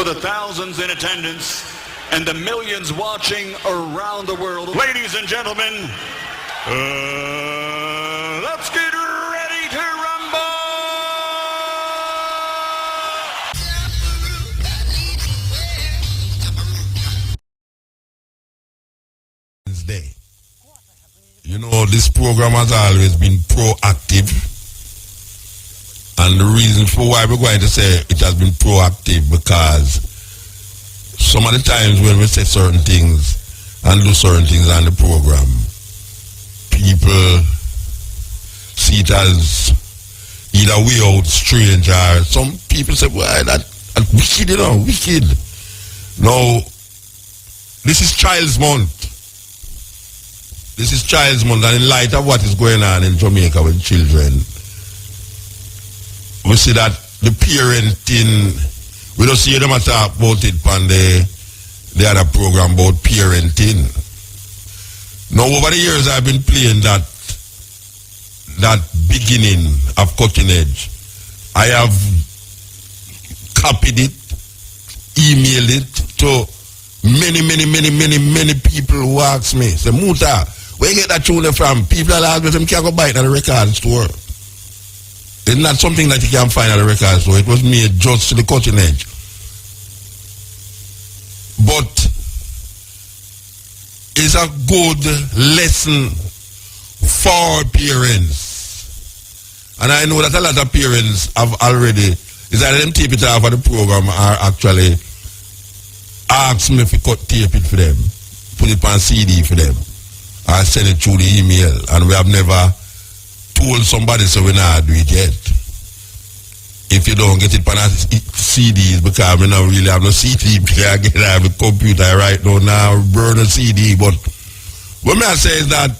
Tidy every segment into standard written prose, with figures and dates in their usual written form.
for the thousands in attendance and the millions watching around the world. Ladies and gentlemen, let's get ready to rumble! Day. You know, this program has always been proactive, and the reason for why we're going to say it has been proactive, because some of the times when we say certain things and do certain things on the program, people see it as either we out strange, or some people say, well, that wicked, you know, wicked. No, this is Child's Month. This is Child's Month, and in light of what is going on in Jamaica with children, we see that the parenting, we don't see them talk about it on the other program about parenting. Now, over the years, I've been playing that beginning of Cutting Edge. I have copied it, emailed it to many people who ask me, say, Muta, where you get that tune from? People are asking them can't go buy it at the record store. It's not something that you can find at the record store. It was made just to the Cutting Edge. But it's a good lesson for parents. And I know that a lot of parents have already, is that them tape it off of the program or actually ask me if we cut tape it for them, put it on CD for them. I send it through the email, and we have never told somebody so we not do it yet. If you don't get it on CDs, because we don't really have no CD, I have a computer right now, burn a CD. But what I say is that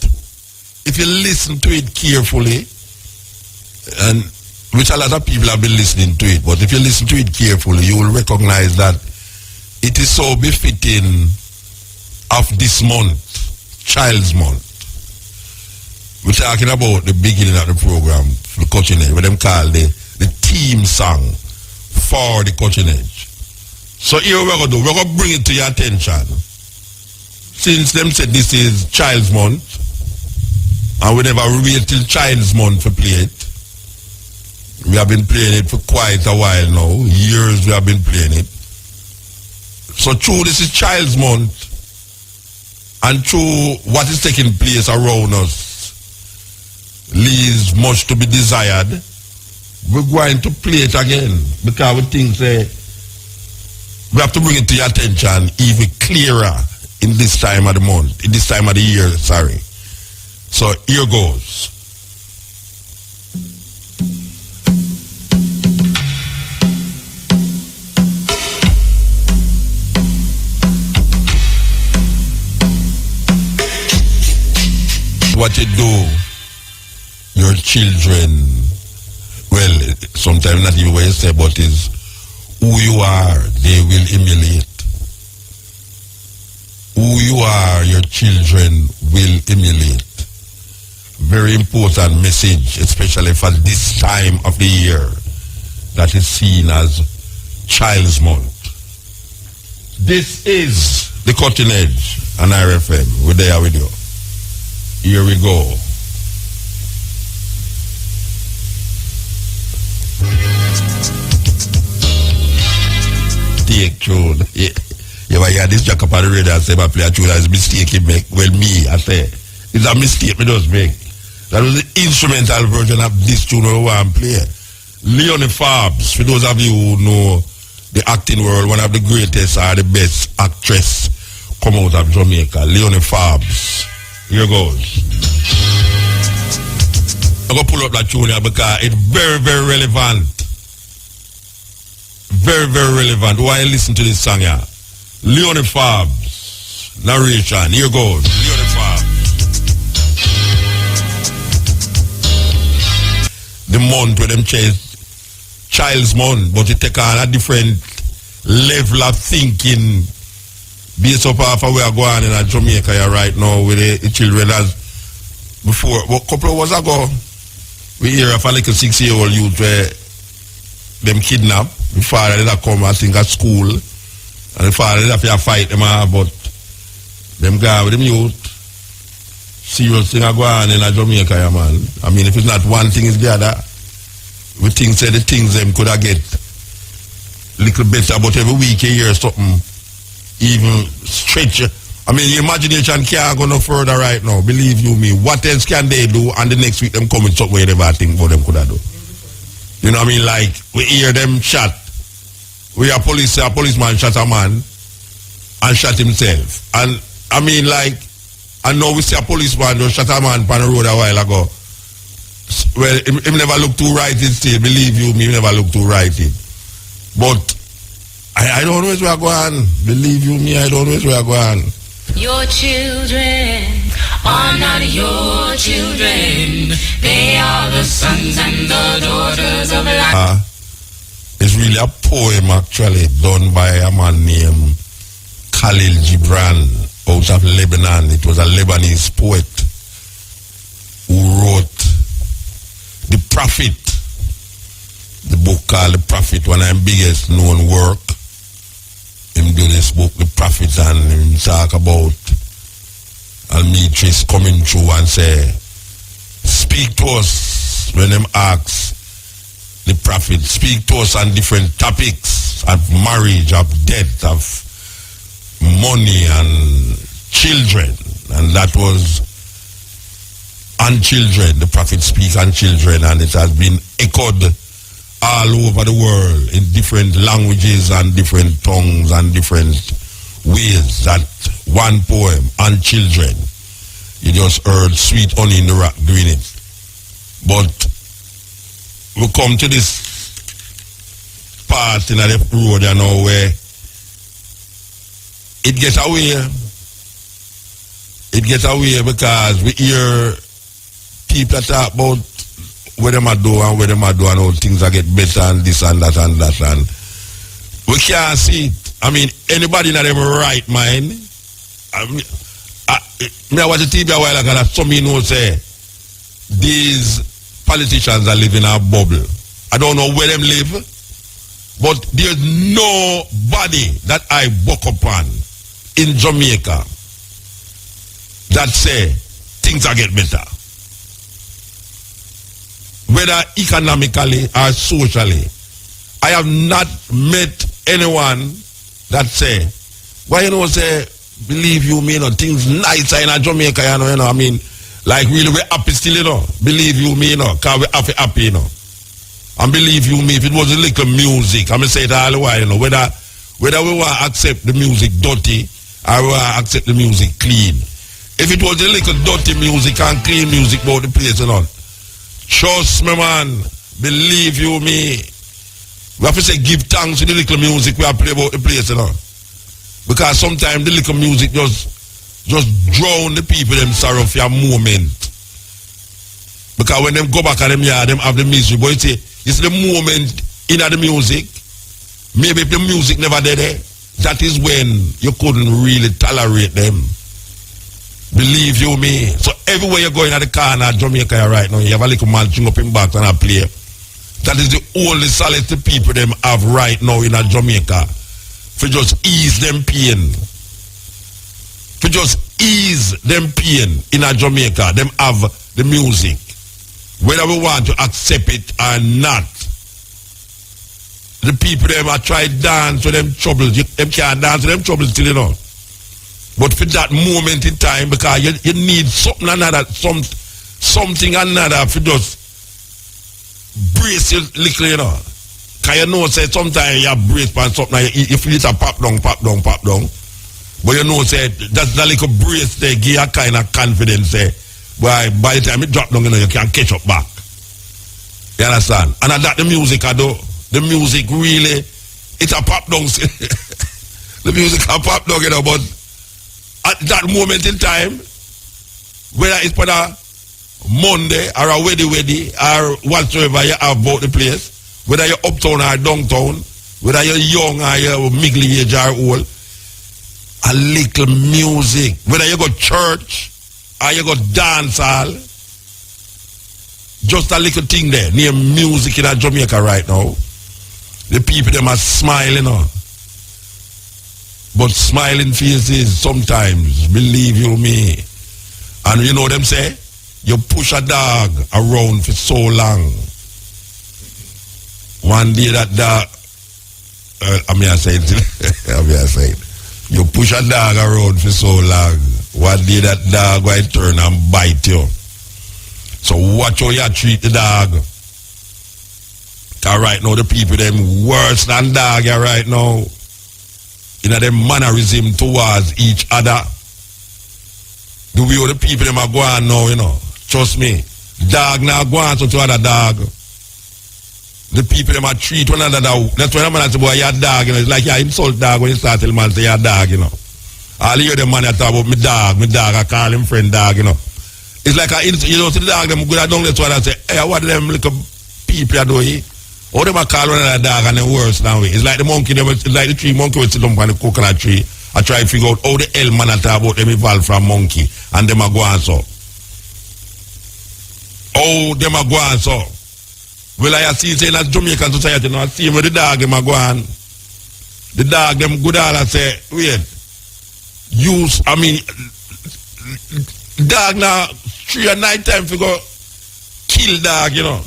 if you listen to it carefully, and which a lot of people have been listening to it, but if you listen to it carefully, you will recognize that it is so befitting of this month, Child's Month. We're talking about the beginning of the program, the Cutting Edge, what them call the theme song for the Cutting Edge. So here we're going to do, we're going to bring it to your attention. Since them said this is Child's Month, and we never wait till Child's Month to play it. We have been playing it for quite a while now, years we have been playing it. So true, this is Child's Month, and true, what is taking place around us leaves much to be desired. We're going to play it again, because we think we have to bring it to your attention even clearer in this time of the month, in this time of the year, sorry. So here goes. What you do, your children, well, sometimes not even what you say, but is who you are, they will emulate. Who you are, your children will emulate. Very important message, especially for this time of the year that is seen as Child's Month. This is the Cutting Edge on RFM. We're there with you. Here we go. Take tune. Yeah, but yeah, this jack up on the radio and say, I play a tune as a mistake he make. Well, me, I say, it's a mistake me does make. That was the instrumental version of this tune we want to play. Leonie Forbes, for those of you who know the acting world, one of the greatest or the best actress come out of Jamaica, Leonie Forbes. Here goes. I'm going to pull up that tune here because it's very, very relevant. Very, very relevant. Why you listen to this song here? Leonie Forbes narration. Here goes. Leonie Forbes. The month where them chase Child's Month, but it take on a different level of thinking based up off of where we are going in Jamaica here right now with the children. As before, a couple of hours ago, we hear of a little 6-year-old youth where them kidnapped. The father did come, I think, at school, And the father have to fight them all, but them guy with them youth, serious thing are going on in Jamaica, yeah, man. I mean, if it's not one thing, it's the other. We think say the things them could have get little better, but every week you hear something even stretch. I mean, your imagination can't go no further right now. Believe you me. What else can they do? And the next week them come with something whatever I think what them could have do. You know what I mean? Like we hear them shot. We a policeman shot a man and shot himself. And I mean, like, I know we see a policeman just shot a man on the road a while ago. Well, him never look too right still. Believe you me, he never look too right. But I don't know where we're going. Believe you me, I don't know where we're going. Your children are not your children. They are the sons and the daughters of light. It's really a poem actually done by a man named Khalil Gibran out of Lebanon. It was a Lebanese poet who wrote The Prophet, the book called The Prophet, one of the biggest known work. Him do this book, The Prophet, and him talk about Almitris coming through and say, speak to us when them ask the Prophet, speak to us on different topics of marriage, of death, of money and children. And that was on children. The Prophet speak on children, and it has been echoed all over the world in different languages and different tongues and different ways. That one poem on children, you just heard Sweet Honey in the Rock doing it. But we come to this part in the road, you know, where it gets away. It gets away because we hear people talk about where them are do and where them are do and all things are get better and this and that and that, and we can't see it. I mean, anybody in them right mind. I watched the TV a while ago and some know say these politicians are living in a bubble. I don't know where them live, but there's nobody that I buck upon in Jamaica that say things are get better. Whether economically or socially. I have not met anyone that say, why you know say, believe you me, you know, things nicer in Jamaica, you know, I mean, like really we're happy still, you know. Believe you me, you know, because we're happy, you know. And believe you me, if it was a little music, I'm going to say it all the while, you know, whether we want to accept the music dirty or we want to accept the music clean. If it was a little dirty music and clean music about the place, you know, trust me, man, believe you me, we have to say give thanks to the little music we have play about the place, you know. Because sometimes the little music just drown the people them sorrow for a moment. Because when them go back at them yard, them have the misery. But you see, it's the moment in the music. Maybe if the music never there, that is when you couldn't really tolerate them. Believe you me. So everywhere you're going at the corner at Jamaica right now, you have a little man string up in back and a play. That is the only solace the people them have right now in Jamaica. For just ease them pain. For just ease them pain in Jamaica. Them have the music. Whether we want to accept it or not. The people them are try dance with them troubles. Them can't dance with them troubles still, you know. But for that moment in time, because you need something another, something another for just brace you little, you know. Because you know, say, sometimes you brace for something, you feel it a pop down. But you know, say, that's the little brace there, give you a kind of confidence, say, by the time it drop down, you know, you can catch up back. You understand? And that the music, I do, the music really, it's a pop down. The music a pop down, you know, but at that moment in time, whether it's for a Monday or a weddy or whatsoever you have about the place, whether you're uptown or downtown, whether you're young or you're middle age or old, a little music, whether you go church or you go dance hall, just a little thing there, near music in Jamaica right now. The people them are smiling on. but smiling faces sometimes, believe you me. And you know them say, you push a dog around for so long. One day that dog, I say it. You push a dog around for so long. One day that dog will turn and bite you. So watch how you treat the dog. Cause right now the people them worse than dog right now. You know them mannerism towards each other. The way the people them are going now, you know. Trust me. Dog now go on to other dog. The people them are treat one another. That's why the man say, boy, you're a dog, you know. It's like you insult dog when you start tell man say you're a dog, you know. All you hear the man talk about me dog, I call him friend dog, you know. It's like you know, to the dog them go down this one and say, hey, what them little people are doing? How them a call one another dog and then worse now. It's like the monkey, it's like the tree monkey will sit down on the coconut tree. I try to figure out how the hell man talk about them evolved from monkey and them a go on so. Oh, them a go on so. Well, I see saying that Jamaican society now, I see where the dog them a go on. The dog them good all and say, wait, dog now 3 at night time to go kill dog, you know.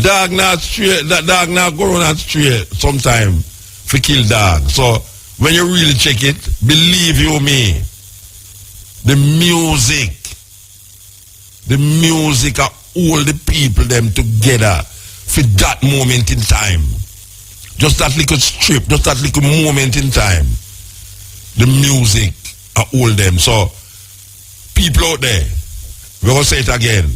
Dog now straight, that dog now go around and straight sometime for kill dog. So when you really check it, believe you me, the music are all the people them together for that moment in time. Just that little strip, just that little moment in time. The music are all them. So people out there, we're gonna say it again.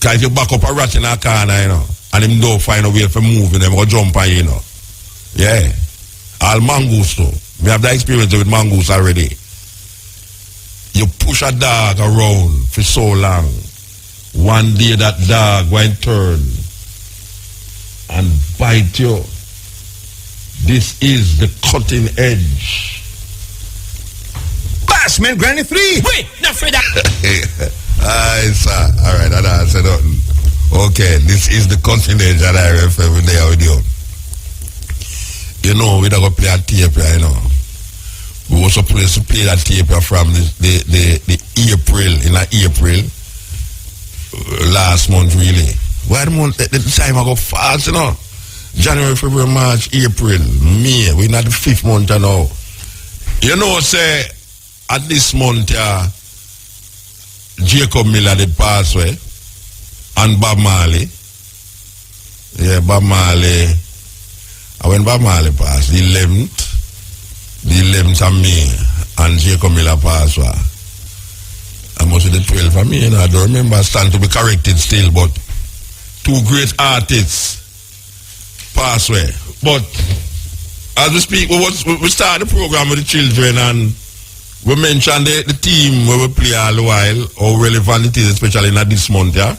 Cause if you back up a rat in a corner, you know, and him don't find a way for moving, them go jump on you, know. Yeah. All mongoose too. We have that experience with mongoose already. You push a dog around for so long. One day that dog will turn and bite you. This is the cutting edge. Bassman Granny 3! Wait, not for that. Aye, sir. All right, I answered nothing. Okay, this is the cutting edge that I refer with the audio. You know, we're going to play a tape, you know. We were supposed to play that tape from the April last month, really. Why the month, the time I go fast, you know. January, February, March, April, May. We're not the 5th month now. You know, say, at this month, Jacob Miller did pass away. And Bob Marley. Yeah, Bob Marley. And when Bob Marley passed, the 11th of May, and Jacob Miller passed away. I must be the 12th of May, you know, I don't remember, I stand to be corrected still, but 2 great artists passed away. But as we speak, we start the program with the children, and we mentioned the team where we play all the while, how relevant it is, especially in this month, yeah.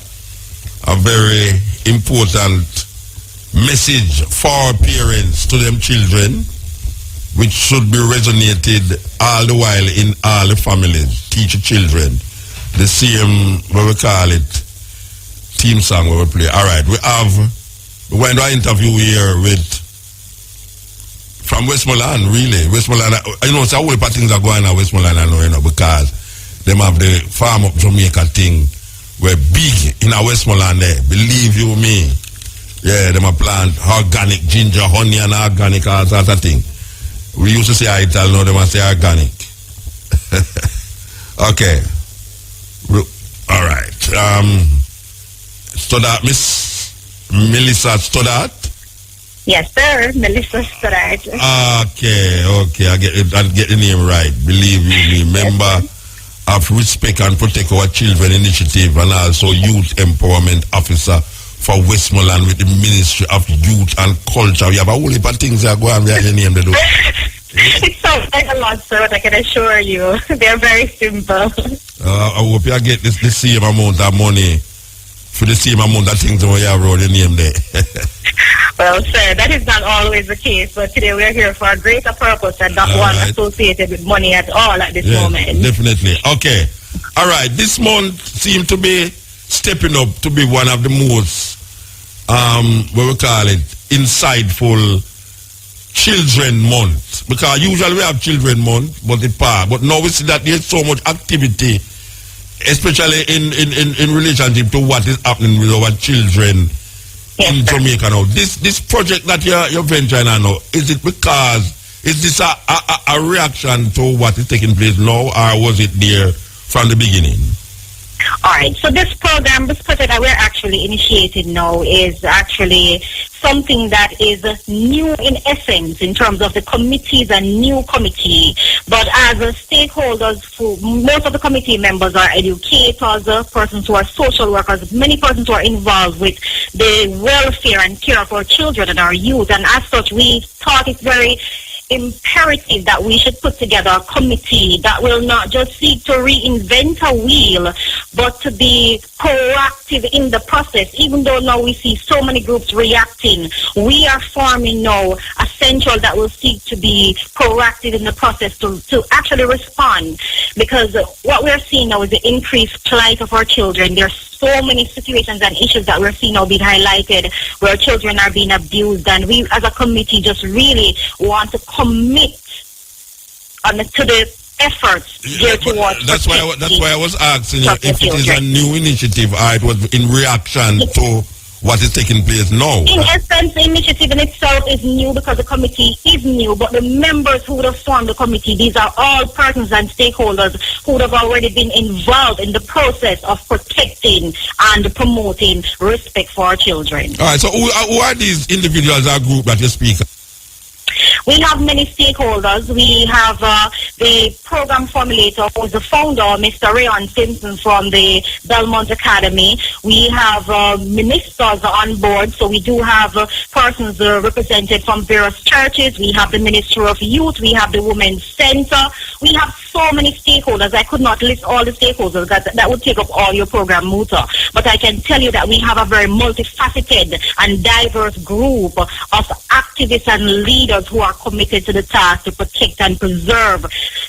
A very important message for parents to them children, which should be resonated all the while in all the families, teach children. The same, what we call it, team song where we play. All right, we went to an interview here with, from Westmoreland, really. Westmoreland, you know, so a whole lot of things are going on Westmoreland, I know, you know, because them have the Farm Up Jamaica thing, where big in our Westmoreland there, believe you me. Yeah, them a plant organic ginger, honey and organic, all sorts of thing. We used to say Ital, now them a say organic. Okay. All right. Stoddart, Miss Melissa Stoddart? Yes, sir. Melissa Stoddart. Okay. I get the name right. Believe you me. Member of Respect and Protect Our Children Initiative, and also Youth Empowerment Officer for Westmoreland with the Ministry of Youth and Culture. We have a whole heap of things that go on. We have your name to do. It sounds like a lot, sir, but I can assure you, they're very simple. I hope you get the same amount of money for the same amount of things that you have around your name there. Well, sir, that is not always the case, but today we are here for a greater purpose and not one associated with money at all at this moment. Definitely. Okay. All right. This month seemed to be stepping up to be one of the most what we call it, insightful Children Month, because usually we have Children Month, but now we see that there's so much activity, especially in relationship to what is happening with our children in Jamaica now. This project that you're venturing on now, is this a reaction to what is taking place now, or was it there from the beginning? All right, so this project that we're actually initiating now is actually something that is new in essence in terms of the committees and new committee. But as stakeholders, most of the committee members are educators, persons who are social workers, many persons who are involved with the welfare and care of our children and our youth. And as such, we thought it's very imperative that we should put together a committee that will not just seek to reinvent a wheel, but to be proactive in the process. Even though now we see so many groups reacting, we are forming now a central that will seek to be proactive in the process to actually respond. Because what we're seeing now is the increased plight of our children. There's so many situations and issues that we're seeing now being highlighted where children are being abused, and we as a committee just really want to commit to the efforts geared towards. That's why I was asking you if it is a new initiative or it was in reaction to what is taking place now. In essence, the initiative in itself is new because the committee is new, but the members who would have formed the committee, these are all persons and stakeholders who would have already been involved in the process of protecting and promoting respect for our children. All right, so who are these individuals or group that you speak of? We have many stakeholders. We have the program formulator, who is the founder, Mr. Rayon Simpson from the Belmont Academy. We have ministers on board, so we do have persons represented from various churches. We have the Ministry of Youth. We have the Women's Center. We have so many stakeholders. I could not list all the stakeholders. That would take up all your program, Muta. But I can tell you that we have a very multifaceted and diverse group of activists and leaders who are committed to the task to protect and preserve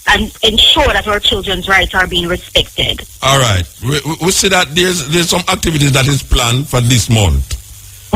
and ensure that our children's rights are being respected. All right. We see that there's some activities that is planned for this month.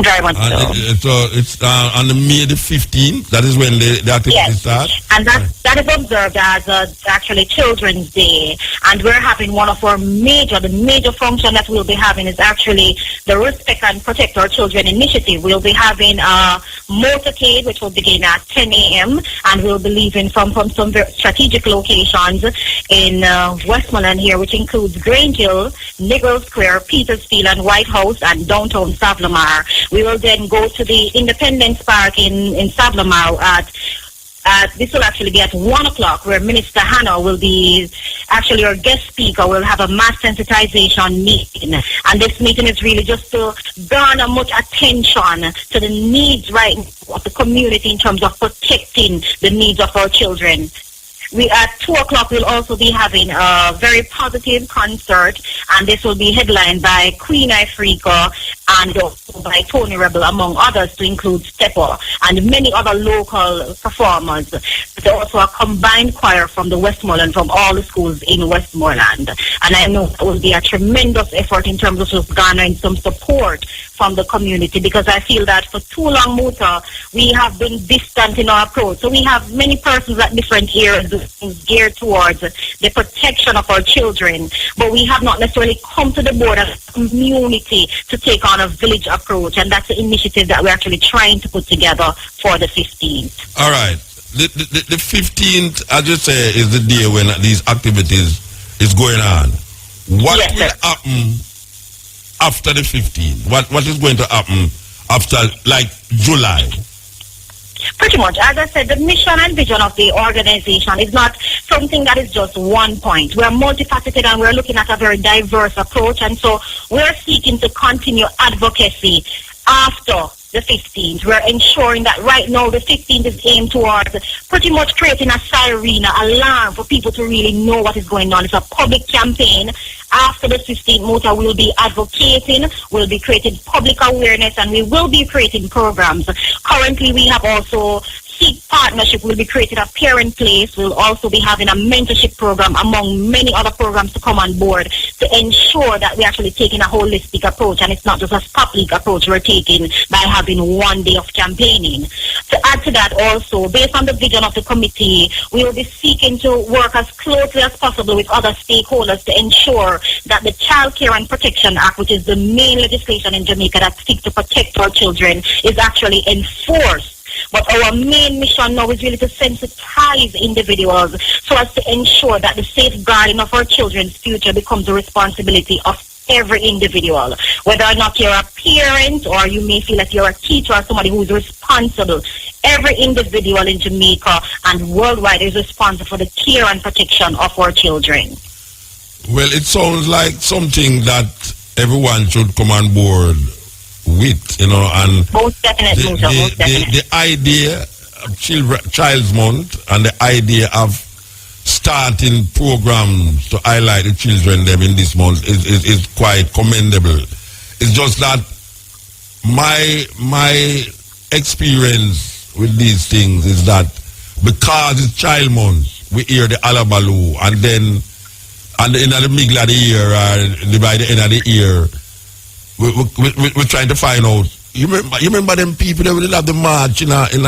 Very much so. So it's on May the 15th. That is when the activity starts. And that is observed as actually Children's Day. And we're having one of our the major function that we'll be having is actually the Respect and Protect Our Children initiative. We'll be having a motorcade, which will begin at 10 a.m. and we'll be leaving from some very strategic locations in Westmoreland here, which includes Grange Hill, Negro Square, Petersfield, and White House, and downtown Savlamar. We will then go to the Independence Park in Savlamar this will actually be at 1 o'clock, where Minister Hannah will be actually our guest speaker. We'll have a mass sensitization meeting. And this meeting is really just to garner much attention to the needs of the community in terms of protecting the needs of our children. At 2 o'clock, we'll also be having a very positive concert, and this will be headlined by Queen Africa and by Tony Rebel, among others, to include Stepper and many other local performers. There's also a combined choir from the Westmoreland, from all the schools in Westmoreland. And I know it will be a tremendous effort in terms of just garnering some support from the community, because I feel that for too long, Muta, we have been distant in our approach. So we have many persons at different areas geared towards the protection of our children, but we have not necessarily come to the board as a community to take on a village approach, and that's the initiative that we're actually trying to put together for the 15th. All right. The 15th, as you say, is the day when these activities is going on. What will happen after the 15th? What is going to happen after, like, July? Pretty much. As I said, the mission and vision of the organization is not something that is just one point. We're multifaceted and we're looking at a very diverse approach, and so we're seeking to continue advocacy after the 15th. We're ensuring that right now the 15th is aimed towards pretty much creating a siren, alarm for people to really know what is going on. It's a public campaign. After the 15th, Muta will be advocating, we'll be creating public awareness, and we will be creating programs. Currently, we have also seek partnership. We'll be creating a parent place. We'll also be having a mentorship program among many other programs to come on board to ensure that we're actually taking a holistic approach, and it's not just a stop leak approach we're taking by having one day of campaigning. To add to that also, based on the vision of the committee, we will be seeking to work as closely as possible with other stakeholders to ensure that the Child Care and Protection Act, which is the main legislation in Jamaica that seeks to protect our children, is actually enforced. But our main mission now is really to sensitize individuals so as to ensure that the safeguarding of our children's future becomes the responsibility of every individual. Whether or not you're a parent or you may feel like you're a teacher or somebody who's responsible, every individual in Jamaica and worldwide is responsible for the care and protection of our children. Well, it sounds like something that everyone should come on board with, and most definitely, the idea of Child's Month and the idea of starting programs to highlight the children them in this month is quite commendable. It's just that my experience with these things is that because it's Child Month, we hear the alabaloo, and then in the middle of the year or by the end of the year, we're trying to find out. You remember them people that will have the march in a And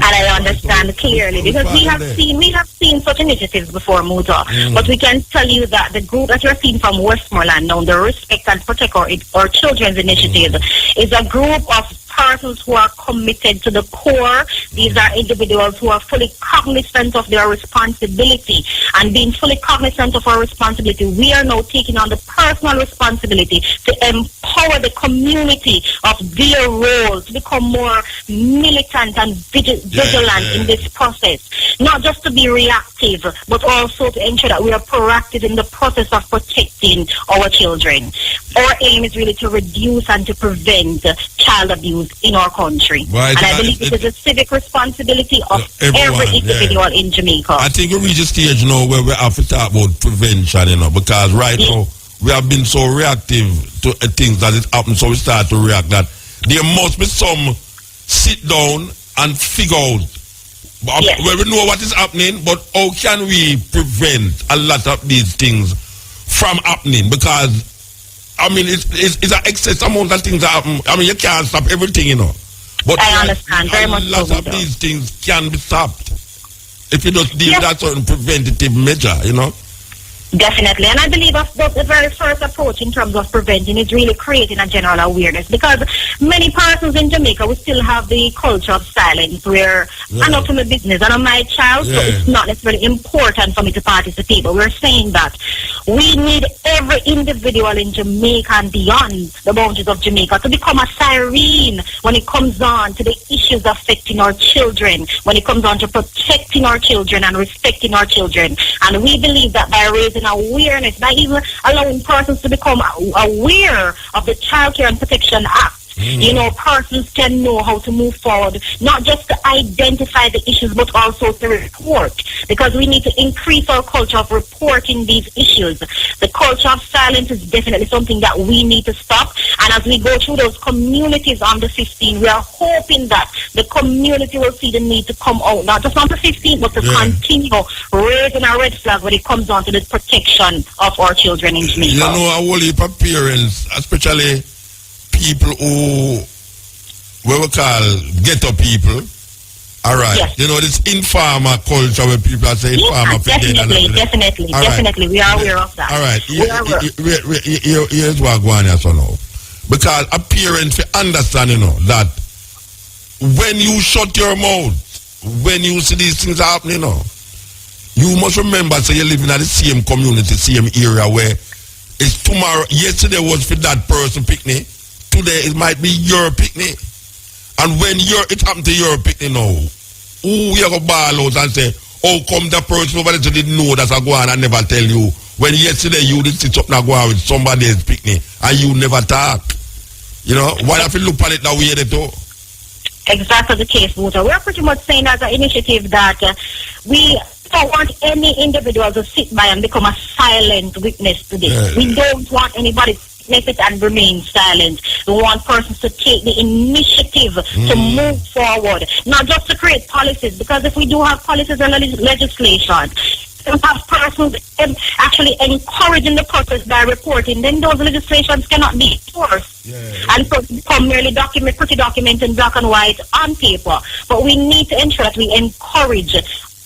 I understand clearly because we have seen such initiatives before, Muta. But we can tell you that the group that you're seeing from Westmoreland now, the Respect and Protect Our Children's Initiative, is a group of persons who are committed to the core. These are individuals who are fully cognizant of their responsibility, and being fully cognizant of our responsibility, we are now taking on the personal responsibility to empower the community of their role to become more militant and vigilant in this process, not just to be reactive, but also to ensure that we are proactive in the process of protecting our children. Our aim is really to reduce and to prevent child abuse in our country. Right. And I believe it is a civic responsibility of every individual in Jamaica. I think we reach a stage now where we have to talk about prevention, because right now we have been so reactive to things that it happens, so we start to react that there must be some sit down and figure out where we know what is happening, but how can we prevent a lot of these things from happening? Because it's an excess amount of things that happen. You can't stop everything, But I understand very much. A lot of these things can be stopped if you just deal with that certain preventative measure, Definitely. And I believe the very first approach in terms of preventing is really creating a general awareness, because many persons in Jamaica, we still have the culture of silence where I'm not to my business and I'm my child, so it's not necessarily important for me to participate. But we're saying that we need every individual in Jamaica and beyond the boundaries of Jamaica to become a siren when it comes on to the issues affecting our children, when it comes on to protecting our children and respecting our children. And we believe that by raising awareness, by even allowing persons to become aware of the Child Care and Protection Act, persons can know how to move forward, not just to identify the issues, but also to report, because we need to increase our culture of reporting these issues. The culture of silence is definitely something that we need to stop, and as we go through those communities on the 15th, we are hoping that the community will see the need to come out, not just on the 15th, but to continue raising a red flag when it comes on to the protection of our children in Jamaica. A whole heap of parents, especially people who we call ghetto people, all right. This informal culture where people are saying farmer. Definitely, we are aware of that. All right, here's what going on now, because a parent understand, that when you shut your mouth, when you see these things happening, you must remember, so you're living in the same community, same area where it's tomorrow. Yesterday was for that person picnic. Today it might be your picnic. And when it happened to your picnic now, who you go ball out and say, how come the person over there didn't know that's a go on and never tell you? When yesterday you did sit up and go on with somebody else's picnic and you never talk. Why have you look at it that way they do? Exactly the case, Muta. We're pretty much saying as an initiative that we don't want any individual to sit by and become a silent witness to this. We don't want anybody to witness it and remain silent. We want persons to take the initiative to move forward, not just to create policies, because if we do have policies and legislation, we have persons actually encouraging the process by reporting, then those legislations cannot be enforced. And so become merely pretty document in black and white on paper. But we need to ensure that we encourage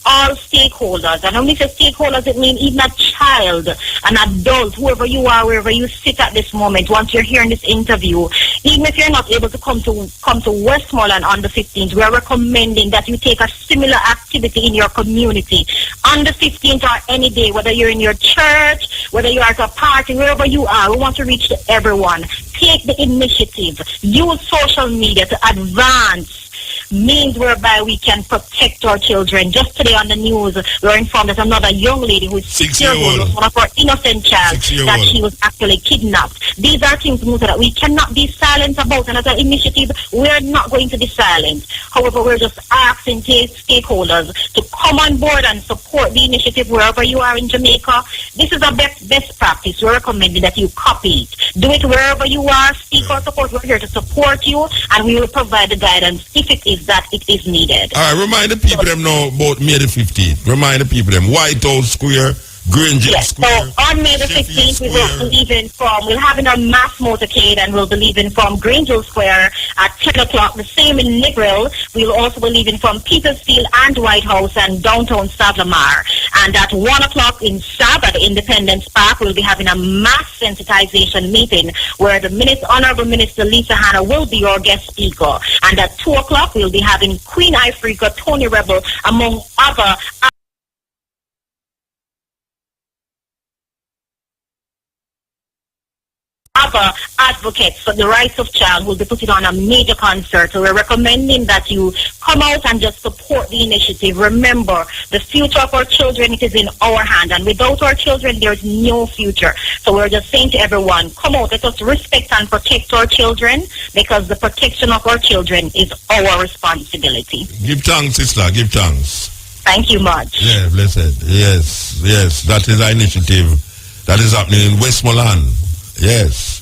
all stakeholders. And when we say stakeholders, it means even a child, an adult, whoever you are, wherever you sit at this moment, once you're hearing this interview, even if you're not able to come to Westmoreland on the 15th, we are recommending that you take a similar activity in your community on the 15th or any day, whether you're in your church, whether you're at a party, wherever you are. We want to reach to everyone. Take the initiative. Use social media to advance means whereby we can protect our children. Just today on the news, we were informed that another young lady who is 6 years old, was one of our innocent child, that she was actually kidnapped. These are things, Musa, that we cannot be silent about. And as an initiative, we're not going to be silent. However, we're just asking stakeholders to come on board and support the initiative wherever you are in Jamaica. This is a best practice. We're recommending that you copy it. Do it wherever you are. Speak or support. We're here to support you, and we will provide the guidance if it is that it is needed. All right, remind the people them know about May the 15th. Remind the people them White House Square, Granger Square. So on May the 15th, we will be leaving from, we'll have a mass motorcade, and we'll be leaving from Granger Square at 10 o'clock. The same in Negril. We'll also be leaving from Petersfield and White House and downtown Savlamar. And at 1 o'clock in Sab at Independence Park, we'll be having a mass sensitization meeting where the Honorable Minister Lisa Hanna will be our guest speaker. And at 2 o'clock, we'll be having Queen Ifrica, Tony Rebel, among other advocates for the rights of child will be putting on a major concert. So we're recommending that you come out and just support the initiative. Remember, the future of our children, it is in our hand, and without our children, there's no future. So we're just saying to everyone, come out, let us respect and protect our children, because the protection of our children is our responsibility. Give thanks, sister, give thanks. Thank you much. Yeah, blessed. Yes, that is our initiative that is happening in Westmoreland. Yes,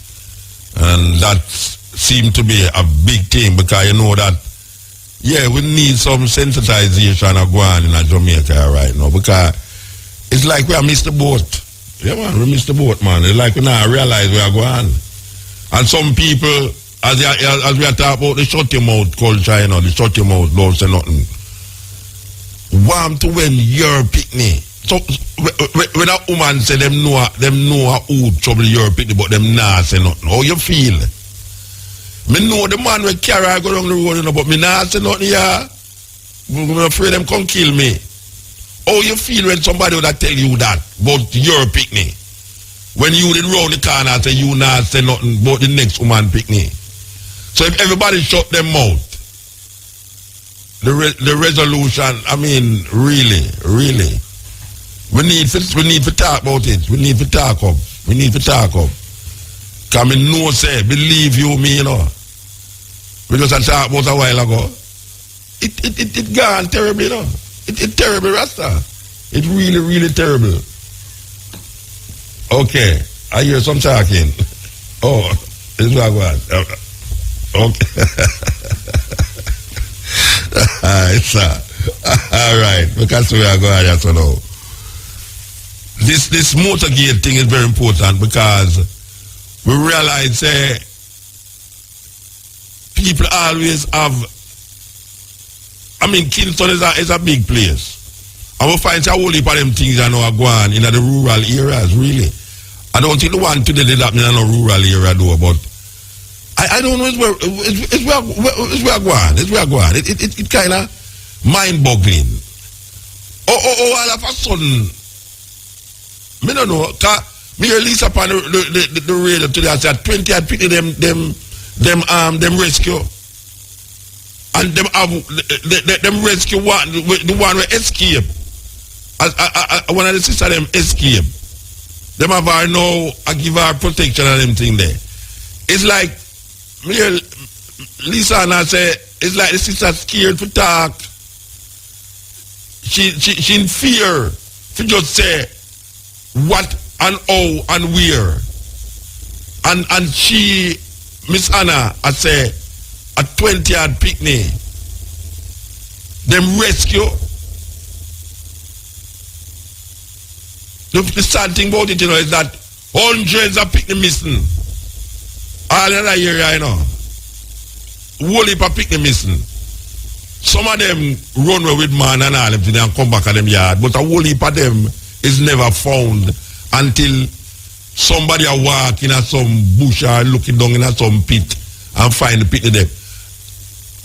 and that seemed to be a big thing, because you know that, yeah, we need some sensitization of going on in Jamaica right now, because it's like we have missed the boat. Yeah, man, we missed the boat, man. It's like we now realize we are going. And some people, as we are talking about the shut your mouth culture, you know, the shut your mouth, don't say nothing, want to win your picnic. So when a woman say them know who trouble your picnic, but them not say nothing, how you feel? Me know the man will carry I go down the road, you know, but me not say nothing, yeah. I'm afraid them come kill me. How you feel when somebody would tell you that about your picnic? When you did round the corner and say you not say nothing about the next woman picnic. So if everybody shut them mouth, the resolution, I mean, really. We need to talk about it. We need to talk up. Come in, no say, believe you me, you know. We just talked about a while ago. It gone terrible, you know. It terrible, Rasta. It really terrible. Okay, I hear some talking. Oh, this is what I want. Okay. All right, because we are going to so now. This motorcade thing is very important, because we realize people always have, I mean, Kingston is a big place. And we find a whole heap of them things that are going on in the rural areas, really. I don't think the one today did happen in a rural area though, but I don't know, it's where I go on. It kind of mind-boggling. All of a sudden, me don't know, cause me release upon the radio today, I said 20 had picked them rescue. And them rescue one, the one who escape. One of the sisters them escape. Them have her now, I give her protection and them thing there. It's like, me hear Lisa and I say, it's like the sister scared to talk. She in fear to just say what and how and where. And she, Miss Anna, I say, a 20-yard picnic, them rescue. The sad thing about it, is that hundreds of picnic missing. All in that area, whole heap of picnic missing. Some of them run away with man and all them and come back at them yard, but a whole heap of them is never found until somebody are walking at some bush or looking down in some pit and find the pit there.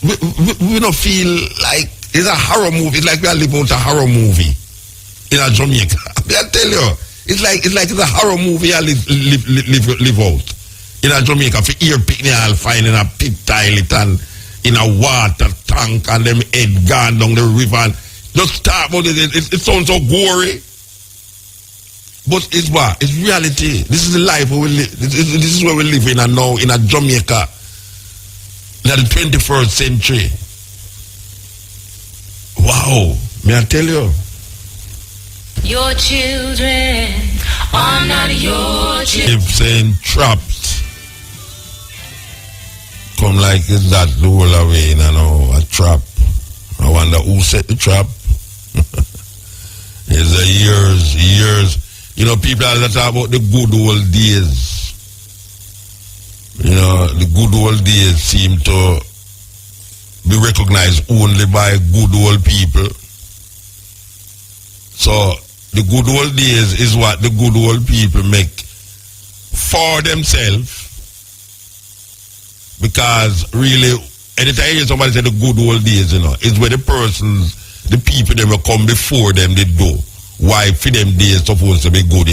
We don't feel like it's a horror movie. It's like we are living out a horror movie in a Jamaica. I tell you, it's like it's a horror movie I live out in a Jamaica. For ear picnic, I'll find in a pit toilet and in a water tank and them head gone down the river. And just talk about it. It sounds so gory. But it's what? It's reality. This is the life we live. This is where we live in now in a Jamaica. In the 21st century. Wow. May I tell you? Your children are not your children. If saying trapped. Come like it's that the whole away, a trap. I wonder who set the trap. It's a years. People that talk about the good old days. The good old days seem to be recognized only by good old people. So the good old days is what the good old people make for themselves. Because really, anytime you hear somebody say the good old days, it's where the people that will come before them, they do. Why for them days supposed to be good,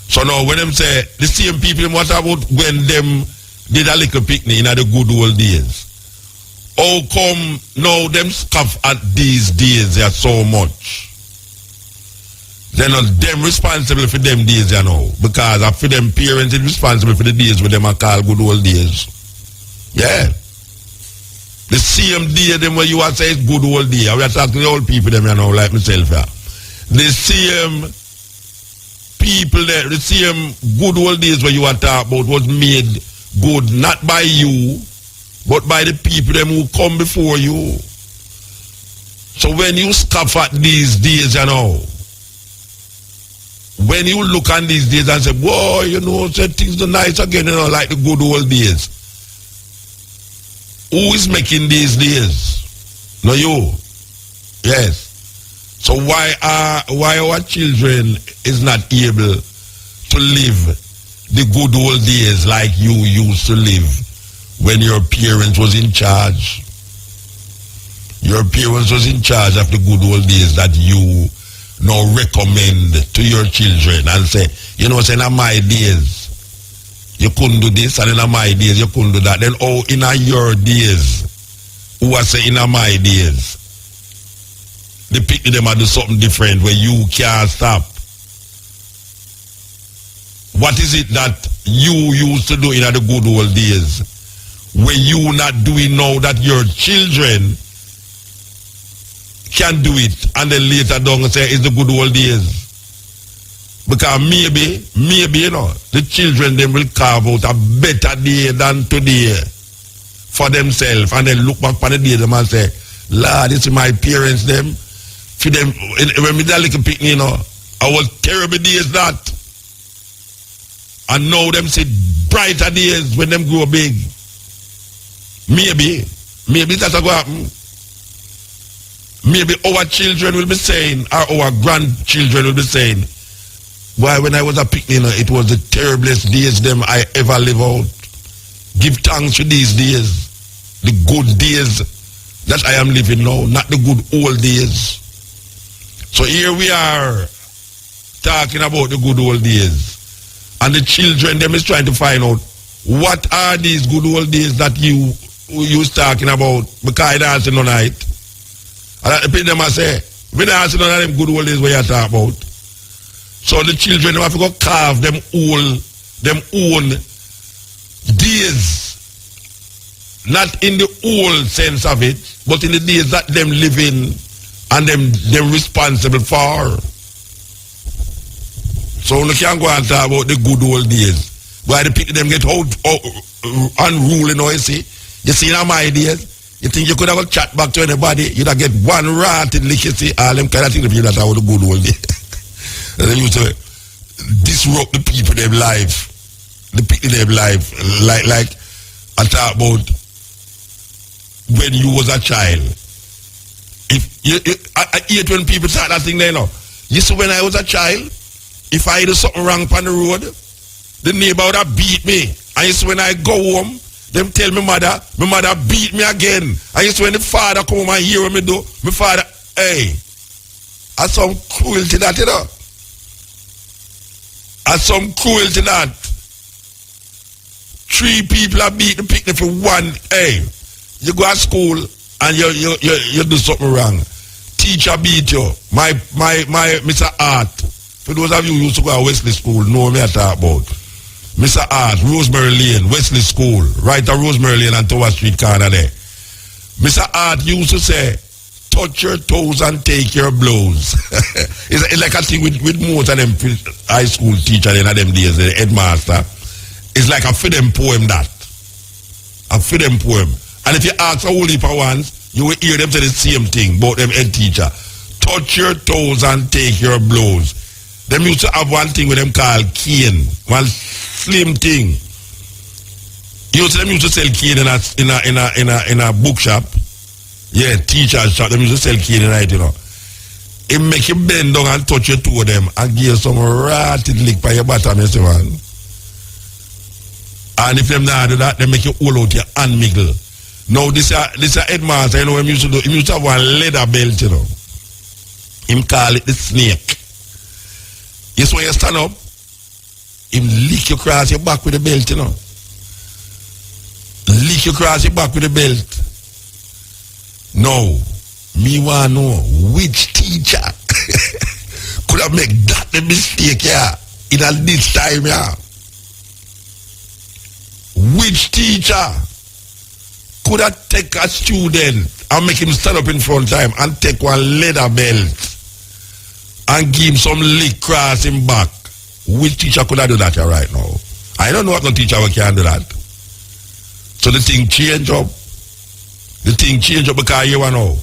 So now when them say, the same people, what about when them did a little picnic in the good old days? How come now them scoff at these days there so much? They're not them responsible for them days, because for them parents is responsible for the days when them are called good old days. Yeah. The same day them where you are saying good old day. We are talking to the old people them like myself. The same people there, the same good old days where you are talking about was made good not by you, but by the people them who come before you. So when you scoff at these days, when you look on these days and say, boy, say things are nice again, like the good old days. Who is making these days? No, you. Yes. So why our children is not able to live the good old days like you used to live when your parents was in charge? Your parents was in charge of the good old days that you now recommend to your children and say, say in my days you couldn't do this, and in my days you couldn't do that. Then in your days, who was saying in my days, they pick them and do something different where you can't stop. What is it that you used to do in the good old days where you not doing now that your children can do it, and then later down and say it's the good old days? Because maybe, the children them will carve out a better day than today for themselves, and then look back on the day them and say, Lord, this is my parents them. For them, when we did a little picnic, I was terrible days that. And now them say brighter days when them grow big. Maybe that's what will happen. Maybe our children will be saying, or our grandchildren will be saying, why when I was a picnic, it was the terriblest days them I ever live out. Give thanks for these days. The good days that I am living now, not the good old days. So here we are talking about the good old days. And the children them is trying to find out what are these good old days that you talking about, because I don't see none of it. And I repeat them and say, we don't see none of them good old days where you talk about. So the children them have to go carve them own days. Not in the old sense of it, but in the days that them living and them responsible for. So we can't go and talk about the good old days. Why the people them get out unruly, you see? You see now my ideas? You think you could have a chat back to anybody? You'd have get one rotted lick, you see? All them kind of things the people that are the good old day. And they used to disrupt the people their life. The people their life. Like I talk about when you was a child. I hate when people start that thing there, you know. You see, when I was a child, if I do something wrong on the road, the neighbor would have beat me. And you see, when I go home, them tell my mother beat me again. And you see, when the father come home and hear what me do, my father, hey, that's some cruelty that, you know. That's some cruelty that. 3 people are beat the picnic for one. Hey, you go to school and you do something wrong. Teacher beat you. My Mr. Art. For those of you who used to go to Wesley School, know me I talk about. Mr. Art, Rosemary Lane, Wesley School, right at Rosemary Lane and Tower Street corner there. Mr. Art used to say, touch your toes and take your blows. it's like a thing with most of them high school teachers in them days, the headmaster. It's like a freedom poem that. A freedom poem. And if you ask a whole heap of ones, you will hear them say the same thing about them head teacher. Touch your toes and take your blows. Them used to have one thing with them called cane. One slim thing. Them used to sell cane in a bookshop. Yeah, teacher's shop. Them used to sell cane in it, you know. It make you bend down and touch your toe of them and give some ratted lick by your bottom, you see, man. And if them not do that, they make you hold out your hand miggle. Now this a headmaster, you know what he used to do? He used to have one leather belt, you know. Him call it the snake. Yes, when you stand up, him lick you across your back with the belt, you know. Lick you across your back with the belt. No, me want to know which teacher could have made that the mistake, yeah, in a this time, yeah. Which teacher could have take a student and make him stand up in front of him and take one leather belt and give him some lick across him back? Which teacher could have do that right now? I don't know what no teacher can do that. So the thing change up. The thing change up because you know.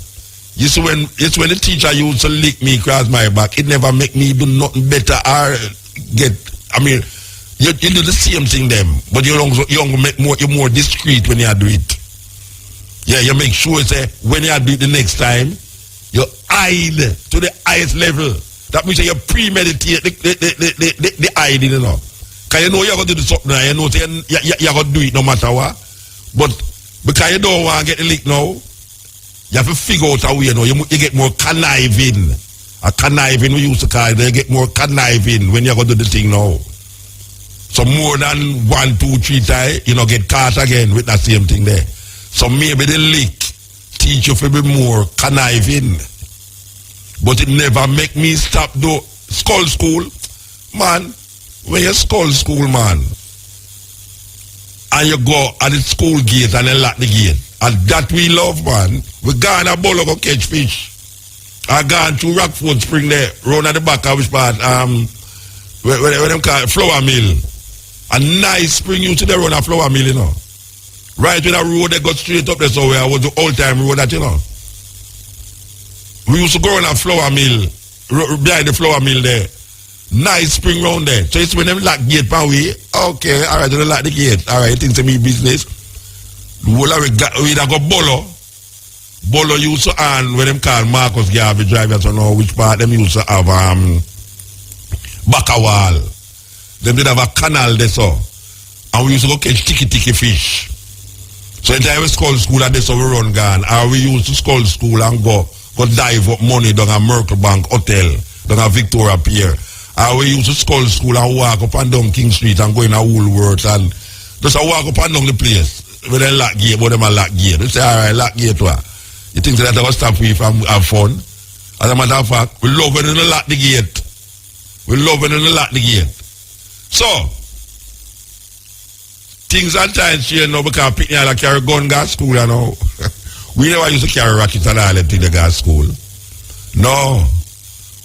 You see when the teacher used to lick me across my back, it never make me do nothing better or get, I mean, you do the same thing them, but you're more discreet when you do it. Yeah, you make sure say when you do it the next time, you hide to the highest level. That means you premeditate the hiding, you know. Because you know you're going to do something, you know you're going to do it no matter what. But because you don't want to get the lick now, you have to figure out a way, you know, you get more conniving. A conniving, we used to call it, you get more conniving when you're going to do the thing now. So more than 1, 2, 3 times, you know, get caught again with that same thing there. So maybe the lick teach you to be more conniving. But it never make me stop do skull school. Man, when you skull school, man, and you go at the school gate and you lock the gate, and that we love, man, we gone a bowl go catch fish. I gone to Rockford Spring there, round at the back of which part, where them call it, flour mill. A nice spring used to there run a flour mill, you know. Right with a road that got straight up there, so where I was the old time road that, you know. We used to go on a flour mill, behind the flour mill there. Nice spring round there. So it's when them lock gate pan way. Okay, alright, they lock the gate. Alright, things to me business. We da go Bolo. Bolo used to earn when them call Marcus Garvey drivers, so know which part them used to have Bakawal. Them did have a canal there, so. And we used to go catch tiki fish. So the time we school at this, so we run gone. And we used to school and go dive up money down a Merkel Bank Hotel, down a Victoria Pier. And we used to school and walk up and down King Street and go in a Woolworth and just walk up and down the place. With a lock gate, but them a lock gate. They say, alright, lock gate what? You think that will stop you from have fun? As a matter of fact, we love when they lock the gate. We love when they lock the gate. So, things and times change now because people like carry gun go to school, you know. We never used to carry rockets and all them things to go to school. No.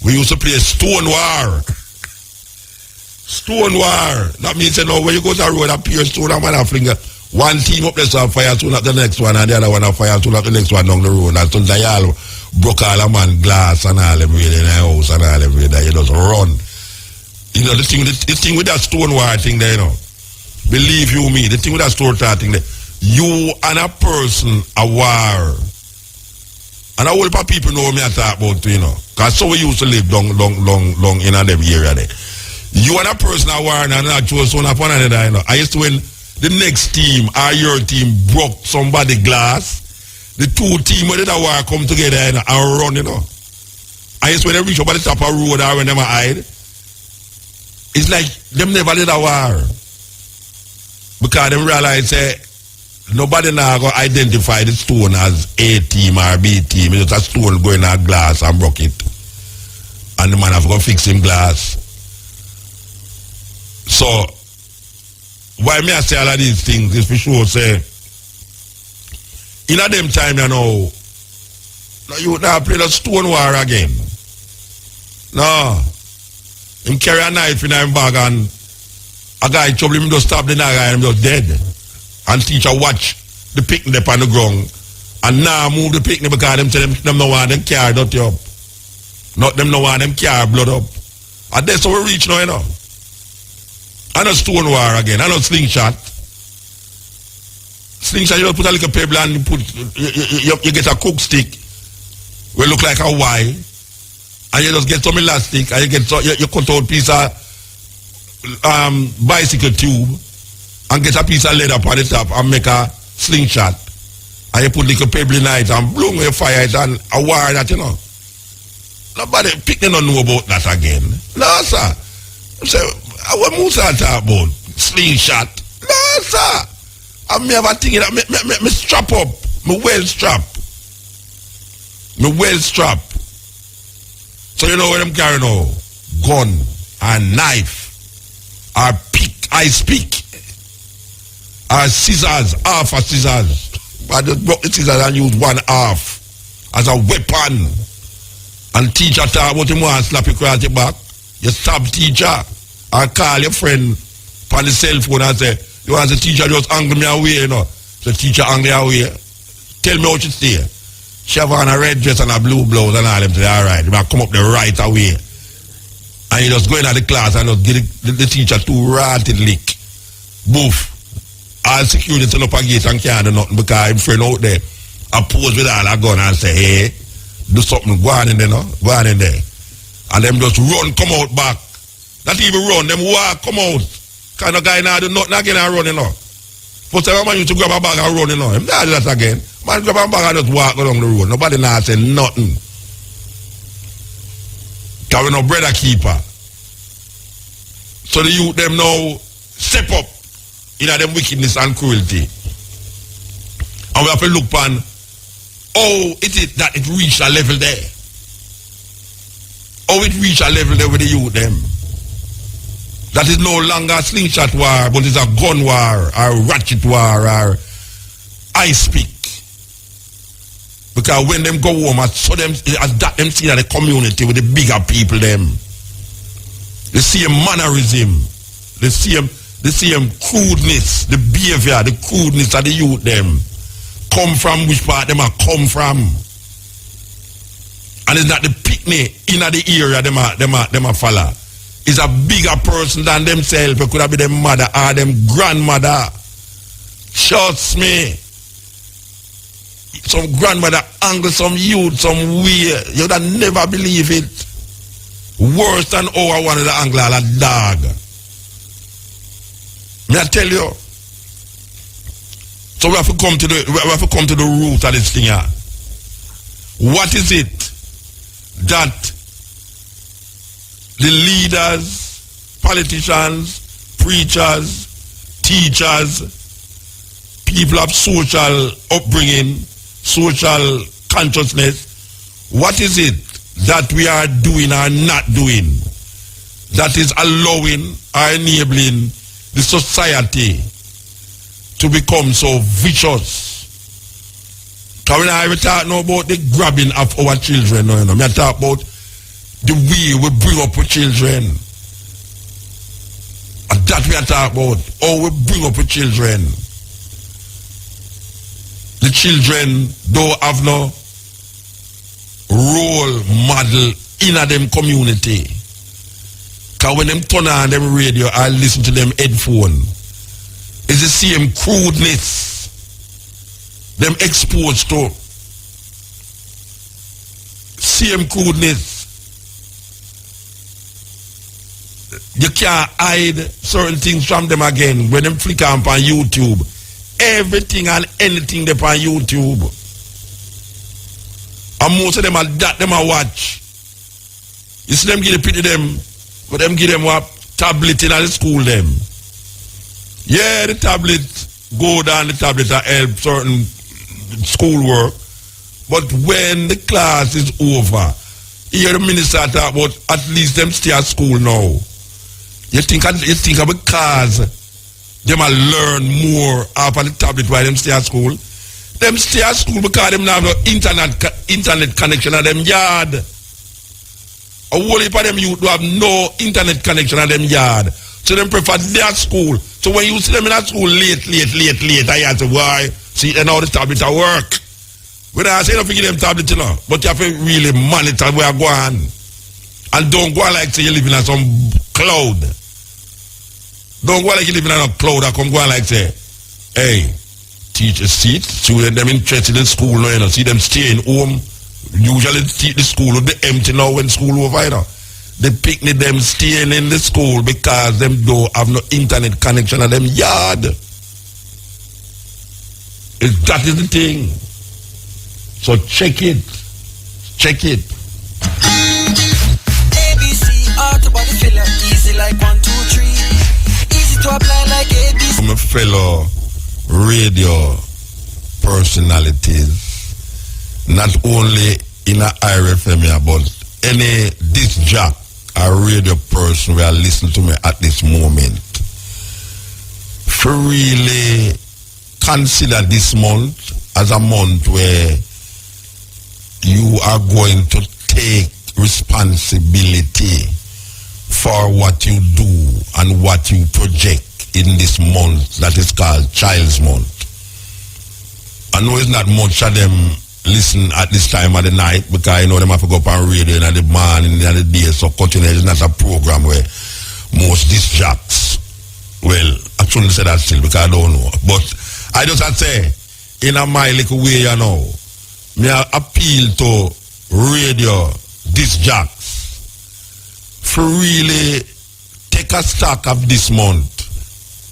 We used to play stone war. Stone war. That means, you know, when you go to a road, appear stone and man a fling one team up there, so fire soon at the next one, and the other one a fire soon at the next one down the road. And so they all broke all a man glass and all them in the house and all them there. You just run. You know, the thing with that stone war thing there, you know. Believe you me, the thing with that stone war thing there. You and a person a war. And a whole lot of people know me I talk about, you know. Because so we used to live long in a them area there. You and a person a war and not choose one upon another, you know. I used to when the next team or your team broke somebody glass, the two teams where they war come together, you know, and run, you know. I used to when they reach up at the top of the road or when they hide, it's like them never did a war. Because they realize nobody now go identify the stone as A team or B team. It's just a stone going in a glass and broke it. And the man have to fix him glass. So why me I say all of these things is for sure say in a them time you know you now play the stone war again. No. Him carry a knife in him bag and a guy trouble him just stop the guy and him just dead. And teacher watch the picnic on the ground and now move the picnic because them say them no want them carry dirty up. Not them no want them carry blood up. And that's how we reach now, you know. I know stone war again. I know slingshot. Slingshot, you put a little pebble and you get a cook stick. Will look like a Y. And you just get some elastic and you cut out a piece of bicycle tube and get a piece of leather upon the top and make a slingshot. And you put little pebble in it and bloom you fire it and a wire that, you know. Nobody picking don't know about that again. No, sir. So, what Musa talk about? Slingshot. No, sir. I me have a thing that me strap up. Me well strap. Me well strap. So you know what I'm carrying now? Gun and knife. Or pick, ice pick. Or scissors, half a scissors. I just broke the scissors and use one half as a weapon. And teacher talk about him and slap you across the back. You stab teacher. Or call your friend on the cell phone and say, you want the teacher just angle me away, you know. So teacher angle away. Tell me how she stay. She have on a red dress and a blue blouse and all them say, alright, you come up the right away. And you just go into the class and just give the teacher two ratted lick. Boof. All security turn up a gate and can't do nothing because his friend out there oppose with all a gun and say, hey, do something, go on in there, no? Go on in there. And them just run, come out back. Not even run, them walk, come out. Kind of guy now do nothing again and run, you know. First time man used to grab a bag and run, you know. Him not do that again. Man grab a bag and just walk along the road. Nobody now say nothing. Because we no brother keeper. So the youth them now step up in them wickedness and cruelty. And we have to look upon how it is that it reached a level there. How it reached a level there with the youth them. That is no longer a slingshot war, but it's a gun war, or ratchet war, or ice pick. Because when them go home, I saw them, as that them see that the community with the bigger people them. The same mannerism, the same crudeness, the behavior, the crudeness of the youth them. Come from which part them are come from. And it's not the picnic in the area them are follow. Is a bigger person than themselves. It could have been their mother or them grandmother. Trust me. Some grandmother angle some youth some way. You would never believe it. Worse than our one of the angle a dog. May I tell you? So we have to come to the root of this thing here. What is it that the leaders, politicians, preachers, teachers, people of social upbringing, social consciousness, what is it that we are doing or not doing that is allowing or enabling the society to become so vicious? Because when I talk now about the grabbing of our children, no, you know, I talk about the way we bring up our children. And that we are talking about. How we bring up the children. The children don't have no role model in a them community. Because when them turn on them radio or listen to them headphone, it's the same crudeness them exposed to. Same crudeness. You can't hide certain things from them again. When them flick on YouTube, everything and anything they on YouTube. And most of them are that them a watch. You see them give the pity them, but them give them what tablet in the school them. Yeah, the tablet go down, the tablet help certain schoolwork. But when the class is over, you hear the minister talk about at least them stay at school now. You think of because them a learn more off of the tablet while them stay at school. Them stay at school because them have no internet connection at them yard. A whole heap of them youth do have no internet connection at them yard. So them prefer their school. So when you see them in that school late, I ask why? See, then how the tablet a work. When I say don't forget them tablet, you know, but you have to really monitor where you go on. And don't go like say you're living on some cloud. Don't go like you're living on a cloud and come go like say, hey, teachers see students them interested in school now, you know, see them staying home. Usually teach the school will be empty now when school over, you know. They picnic them staying in the school because them don't have no internet connection at them yard. That is the thing. So check it. Check it. ABC, auto body filler, easy like 1, 2, 3. Easy to apply like ABC. I'm a fellow radio personalities, not only in a IRFM, but any disc jock or radio person who are listening to me at this moment, for really consider this month as a month where you are going to take responsibility for what you do and what you project in this month that is called Child's Month. I know it's not much of them listen at this time of the night because I know them have to go up on radio in the morning and the day, so continuing is not a program where most disc jocks, well, I shouldn't say that still because I don't know, but I just have to say, in a my little way, you know, me appeal to radio disc jocks for really take a stock of this month,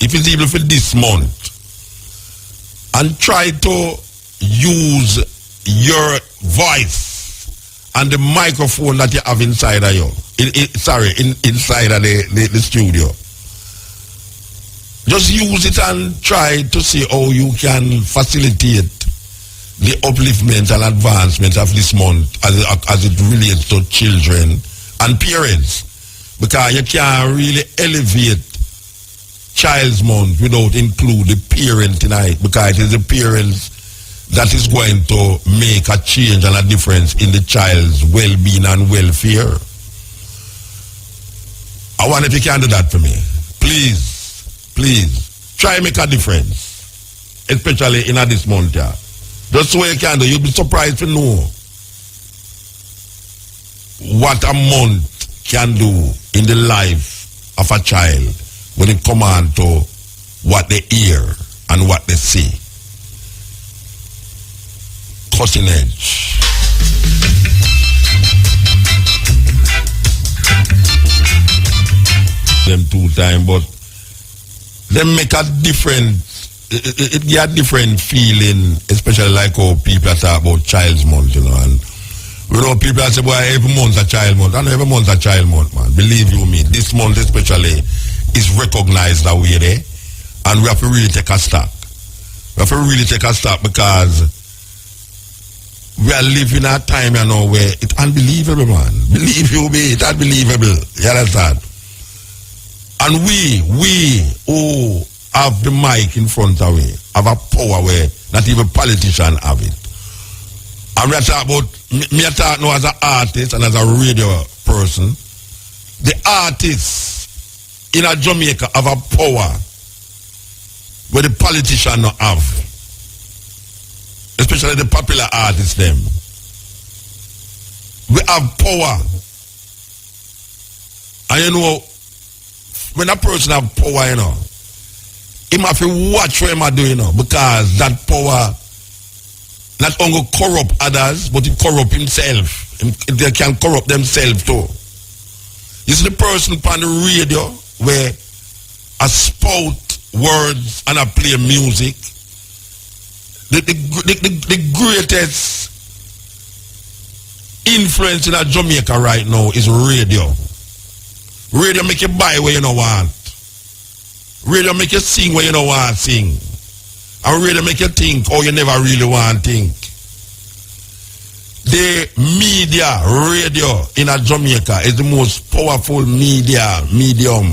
if it's even for this month, and try to use your voice and the microphone that you have inside of you. Inside of the studio. Just use it and try to see how you can facilitate the upliftment and advancement of this month as it relates to children and parents. Because you can't really elevate Child's Month without include the parent tonight, because it is the parents that is going to make a change and a difference in the child's well-being and welfare. I wonder if you can do that for me. Please, try and make a difference, especially in this month. Yeah. That's what you can do. You'll be surprised to know what a month can do in the life of a child when it comes on to what they hear and what they see. Cutting edge. Them 2 times, but they make a different, it get a different feeling, especially like how people talk about Child's Month, you know, and you know, people say, boy, every month's a Child Month. I know every month's a Child Month, man. Believe you me, this month especially is recognized that way there, and we have to really take a stock. We have to really take a stock because we are living a time, you know, where it's unbelievable, man. Believe you me, it's unbelievable. You understand? And we who have the mic in front of we have a power where not even politicians have it. And we are talking about, me are talking now as an artist and as a radio person. The artists in a Jamaica have a power where the politician not have. Especially the popular artists them. We have power. And you know, when a person have power, you know, he must watch what he are doing, you know, because that power not only corrupt others, but it corrupt himself. They can corrupt themselves too. You see the person on the radio where I spout words and I play music. The greatest influence in Jamaica right now is radio. Radio make you buy where you don't want. Radio make you sing where you don't want to sing. And radio make you think how you never really want to think. The media, radio in Jamaica is the most powerful medium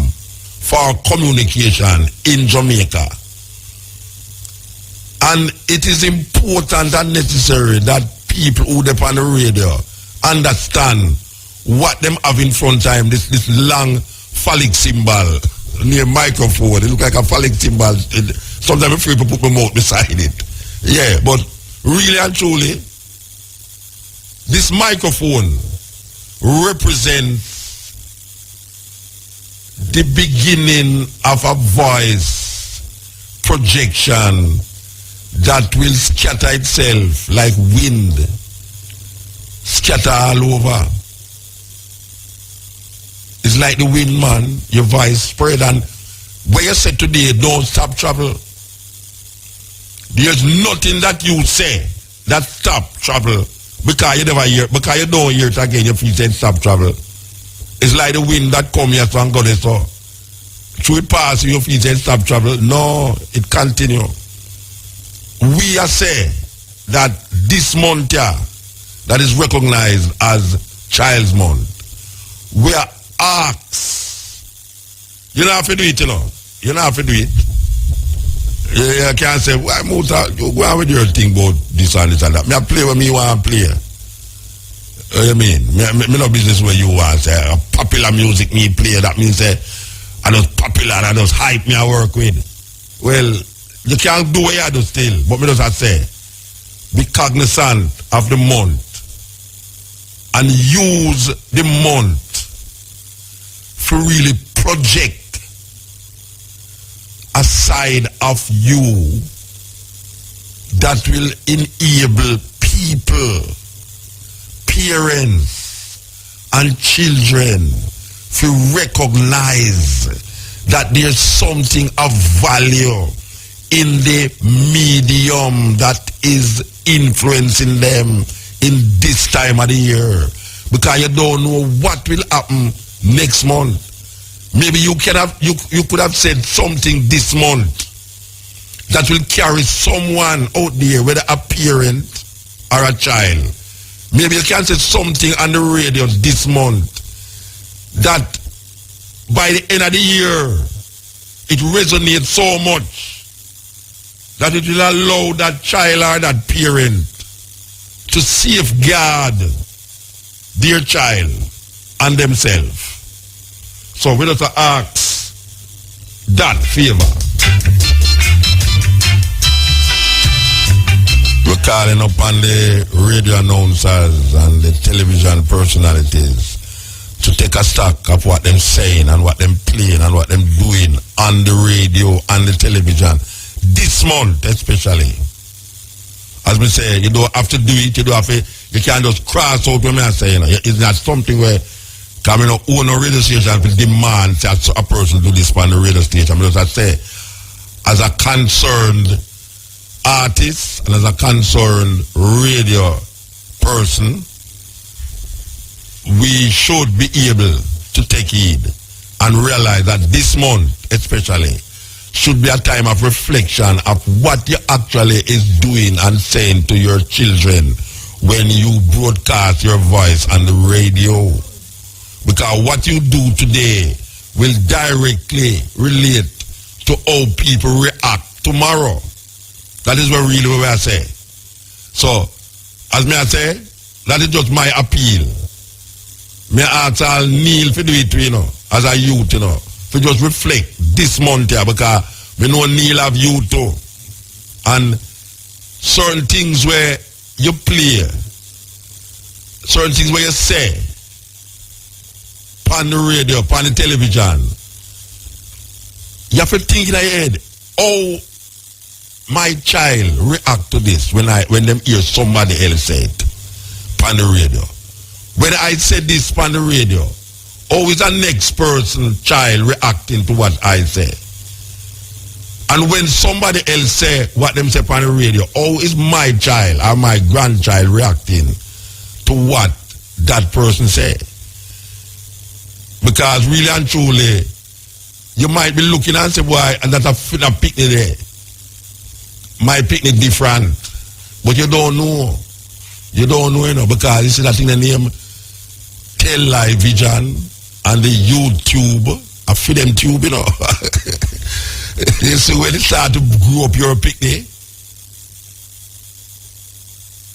for communication in Jamaica. And it is important and necessary that people who depend on the radio understand what them have in front of them, this long phallic symbol near microphone. It look like a phallic symbol. Sometimes I'm afraid to put my mouth beside it. Yeah, but really and truly, this microphone represents the beginning of a voice projection that will scatter itself like wind, scatter all over. It's like the wind, man. Your voice spread, and where you said today, don't stop travel. There's nothing that you say that stop travel because you never hear, because you don't hear it again. Your feet say stop travel. It's like the wind that come here and go there. So should it pass your feet say stop travel? No, it continue. We are say that this month here, that is recognized as Child's Month, we are asked. You don't have to do it, you know. You don't have to do it. You can't say, why Muta, you go on with your thing about this and this and that. I play what me want to play. You mean? Me no business where you want to say, popular music me play, that means say, I just popular and I just hype me I work with. Well, you can't do what you do still, but me just say, be cognizant of the month and use the month to really project a side of you that will enable people, parents and children to recognize that there's something of value in the medium that is influencing them in this time of the year, because you don't know what will happen next month. Maybe you could have said something this month that will carry someone out there, whether a parent or a child. Maybe you can say something on the radio this month that by the end of the year it resonates so much that it will allow that child or that parent to safeguard their child and themselves. So we have to ask that favor. We're calling upon the radio announcers and the television personalities to take a stock of what them saying and what them playing and what them doing on the radio and the television this month especially. As we say, you don't have to do it, you don't have to, you can't just cross out when I say, you know, it's not something where coming up own a radio station to demand that a person do this on the radio station. Because I say, as a concerned artist and as a concerned radio person, we should be able to take heed and realize that this month especially should be a time of reflection of what you actually is doing and saying to your children when you broadcast your voice on the radio. Because what you do today will directly relate to how people react tomorrow. That is what really what I say. So, as me I say, that is just my appeal. Me ask all kneel for do it, you know, as a youth, you know, to just reflect this month here because we know Neil have you too. And certain things where you play, certain things where you say, on the radio, on the television, you have to think in your head, how my child react to this when them hear somebody else say it on the radio. When I said this on the radio, how is the next person child reacting to what I say? And when somebody else say what them say on the radio, how is my child or my grandchild reacting to what that person say? Because really and truly, you might be looking and say, boy, and that's a picnic there. My picnic different. But you don't know. You don't know, you know, because you see that in the name television and the YouTube, I feed them tube, you know. You see when it start to grow up your picnic,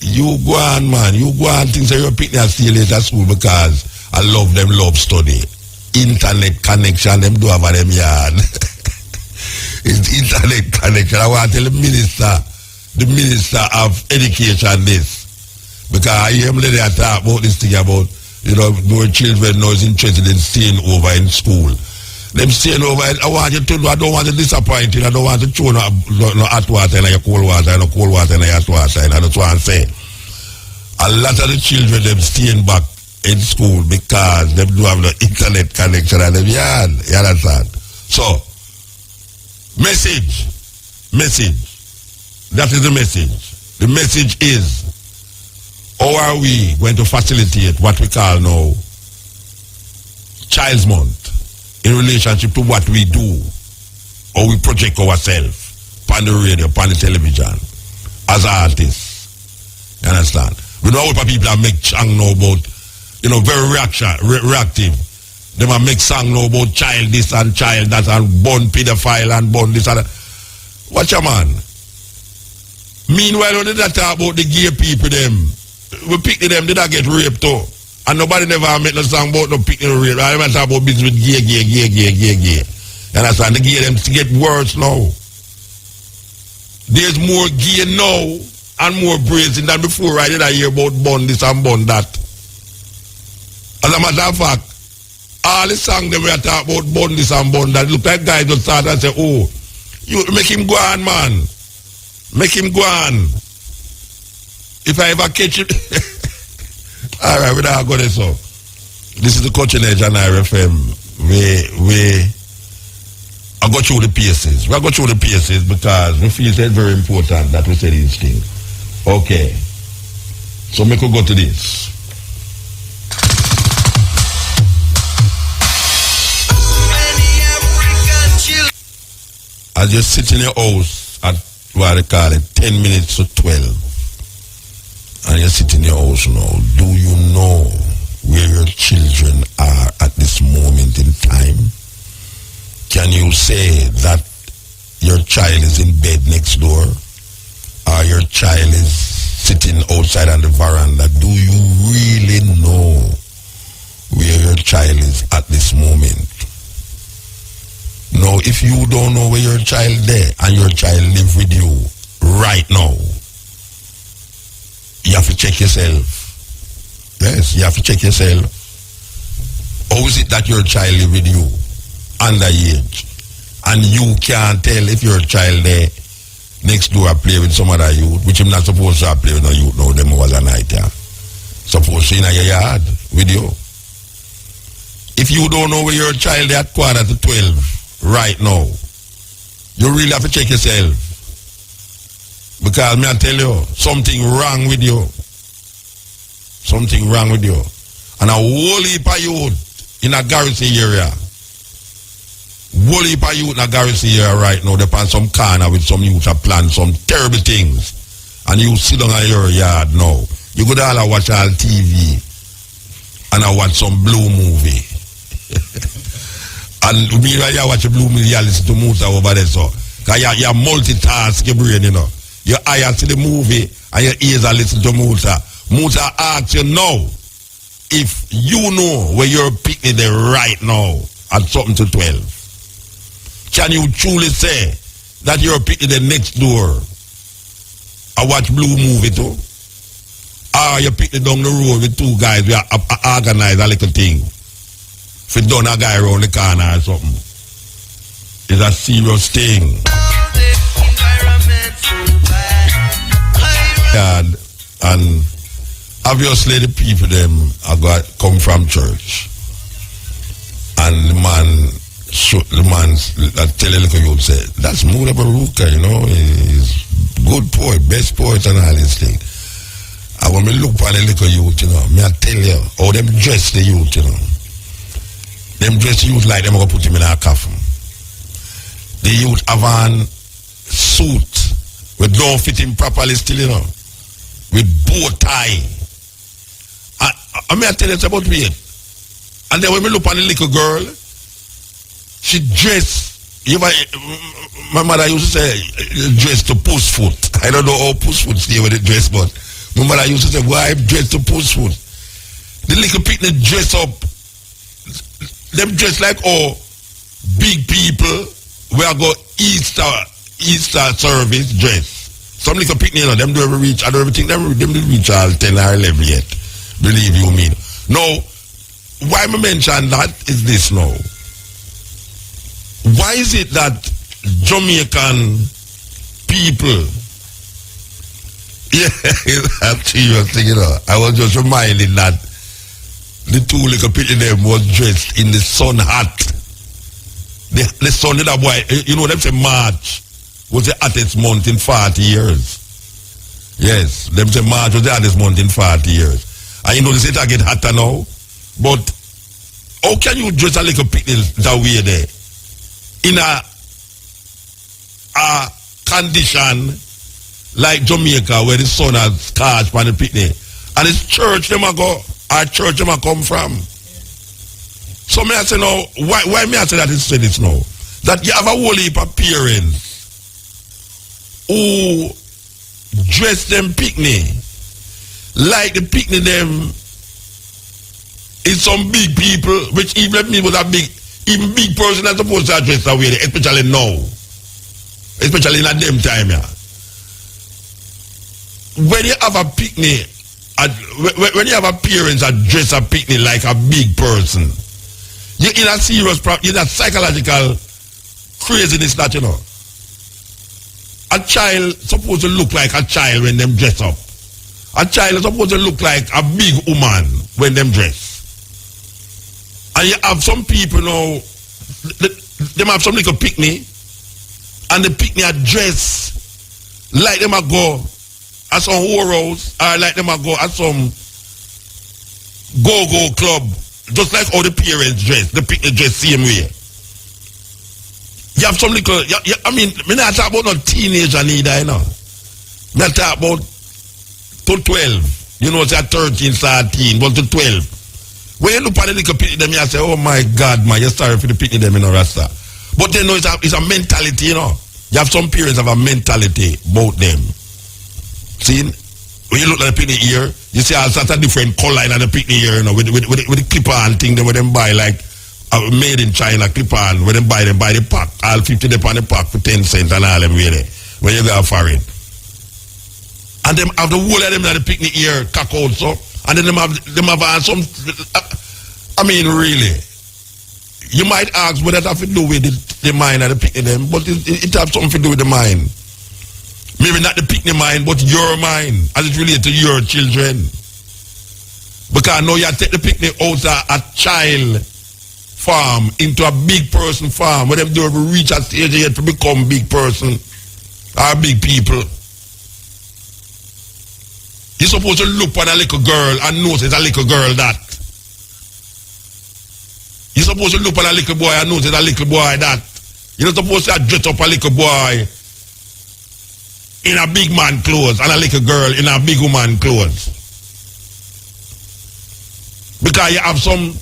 you go on, man. You go on things that your picnic are still late at school because I love them, love study. Internet connection, them do have a them yard. It's internet connection. I want to tell the minister of education this. Because I hear him later talk about this thing about, you know, more children now is interested in staying over in school. Them staying over, I want you to know, I don't want to disappoint you, I don't want to throw no hot water in your cold water, no cold water in your hot water, and that's what I'm saying. A lot of the children, them staying back in school because they do have the internet connection and them yard. You understand? So, message. That is the message. The message is, how are we going to facilitate what we call now Child's Month in relationship to what we do or we project ourselves on the radio, on the television as artists. You understand? We know what people that make song now about, you know, very reactive. They might make song now about child this and child that and born pedophile and born this and that. Watch your man. Meanwhile, when they talk about the gay people, them, we pick them, they don't get raped too. And nobody never make no song about no picking rape. I never talk about business with gay. You understand? The gay them get worse now. There's more gay now and more brazen than before. I did hear about bun this and bun that. As a matter of fact, all the songs that we are talking about bun this and bun that, look like guys just start and say, oh, you make him go on, man. Make him go on. If I ever catch it. Alright, we're not going to so. This is the Coaching Edge on IRFM. I go through the pieces. We go through the pieces because we feel it's very important that we say these things. Okay. So we could go to this. As you sit in your house at what they call it, 10 minutes to 12. And you sit in your house now, do you know where your children are at this moment in time? Can you say that your child is in bed next door? Or your child is sitting outside on the veranda? Do you really know where your child is at this moment? No, if you don't know where your child there and your child live with you right now, you have to check yourself. Yes, you have to check yourself. How is it that your child live with you underage and you can't tell if your child there next door play with some other youth, which I'm not supposed to play with no youth now, them was a night, yeah. Supposed to in your yard with you. If you don't know where your child is at 11:45 right now, you really have to check yourself. Because me I tell you, something wrong with you. Something wrong with you. And a whole heap of youth in a garrison area. Whole heap of youth in a garrison area right now, they on some corner with some youth that plan some terrible things. And you sit down in your yard now. You go down and watch all TV. And I watch some blue movie. And meanwhile you watch a blue movie, you listen to Muta over there so. Because you multitask your brain, you know. Your eyes see the movie and your ears are listening to Muta. Muta asks you now if you know where you're picking there right now at something to 12. Can you truly say that you're picking the next door? I watch Blue movie too. Or you pick down the road with two guys, we organize a little thing. If you done a guy around the corner or something. It's a serious thing. And obviously the people them come from church. And the man tell a little youth say, that's Mutabaruka, you know, he's good poet, best poet and all this thing. And when me look at the little youth, you know, me I tell you, how them dress the youth, you know. Them dress the youth like them going to put him in a coffin. The youth have on suit with don't fit him properly still, you know. With bow tie. I mean, I tell you it's about weird. And then when we look at the little girl, she dressed, my mother used to say, dress to puss foot. I don't know how puss foot stay with the dress, but my mother used to say, why dress to puss foot? The little people dress up, them dress like big people where go Easter service dress. Some little picnic, you know, them do ever reach, I don't ever think them reach all 10 or 11 yet. Believe you me. Now, why I mention that is this now. Why is it that Jamaican people, I'm serious thing, you know, I was just reminded that the two little people them was dressed in the sun hat. The sun did that boy, you know, them say March was the hottest month in 40 years. Yes, them say March was the hottest month in 40 years. And you know, they say it get hotter now. But how can you dress a little picnic that way there? In a condition like Jamaica where the sun has scorched on the picnic. And it's church them a go, our church them a come from. So me I say now, why me I say that it's said this now? That you have a whole heap of parents who dress them picnic like the picnic them is some big people, which even me was a even big person are supposed to address that way, especially now. Especially in a them time, yeah. When you have a picnic, when you have a parents address a picnic like a big person, you're in a serious problem, you're in a psychological craziness that, you know. A child supposed to look like a child when them dress up. A child is supposed to look like a big woman when them dress. And you have some people now, them have some little picnic, and the picnic are dressed like them a go at some whorehouse, or like them a go at some go-go club, just like how the parents dress, the picnic dress same way. You have some little, I mean, me not talk about no teenager neither, you know. Me not talk about to 12, you know, say 13, 13, but to 12. When you look at the little picnic them, you say, oh my God, man, you're sorry for the picnic them, you know, Rasta. But then, you know, it's a mentality, you know. You have some parents have a mentality about them. See, when you look at the picnic here, you see all sorts of different color in the picnic here, you know, with the clip-on thing, where them buy like, made in China, clip-on, where them buy the pack, all 50 on the pack for 10 cents and all them way when you go foreign. And them have the whole of them at the picnic here, cock out, so. And then them have some, I mean, really. You might ask what that have to do with the mind of the picnic them, but it has something to do with the mind. Maybe not the picnic mind, but your mind, as it relates to your children. Because now you take the picnic out of a child farm into a big person farm, where them do reach a stage yet to become big person or big people. You're supposed to look at a little girl and notice a little girl that. You're supposed to look at a little boy and notice a little boy that. You're not supposed to dress up a little boy in a big man clothes and a little girl in a big woman clothes. Because you have some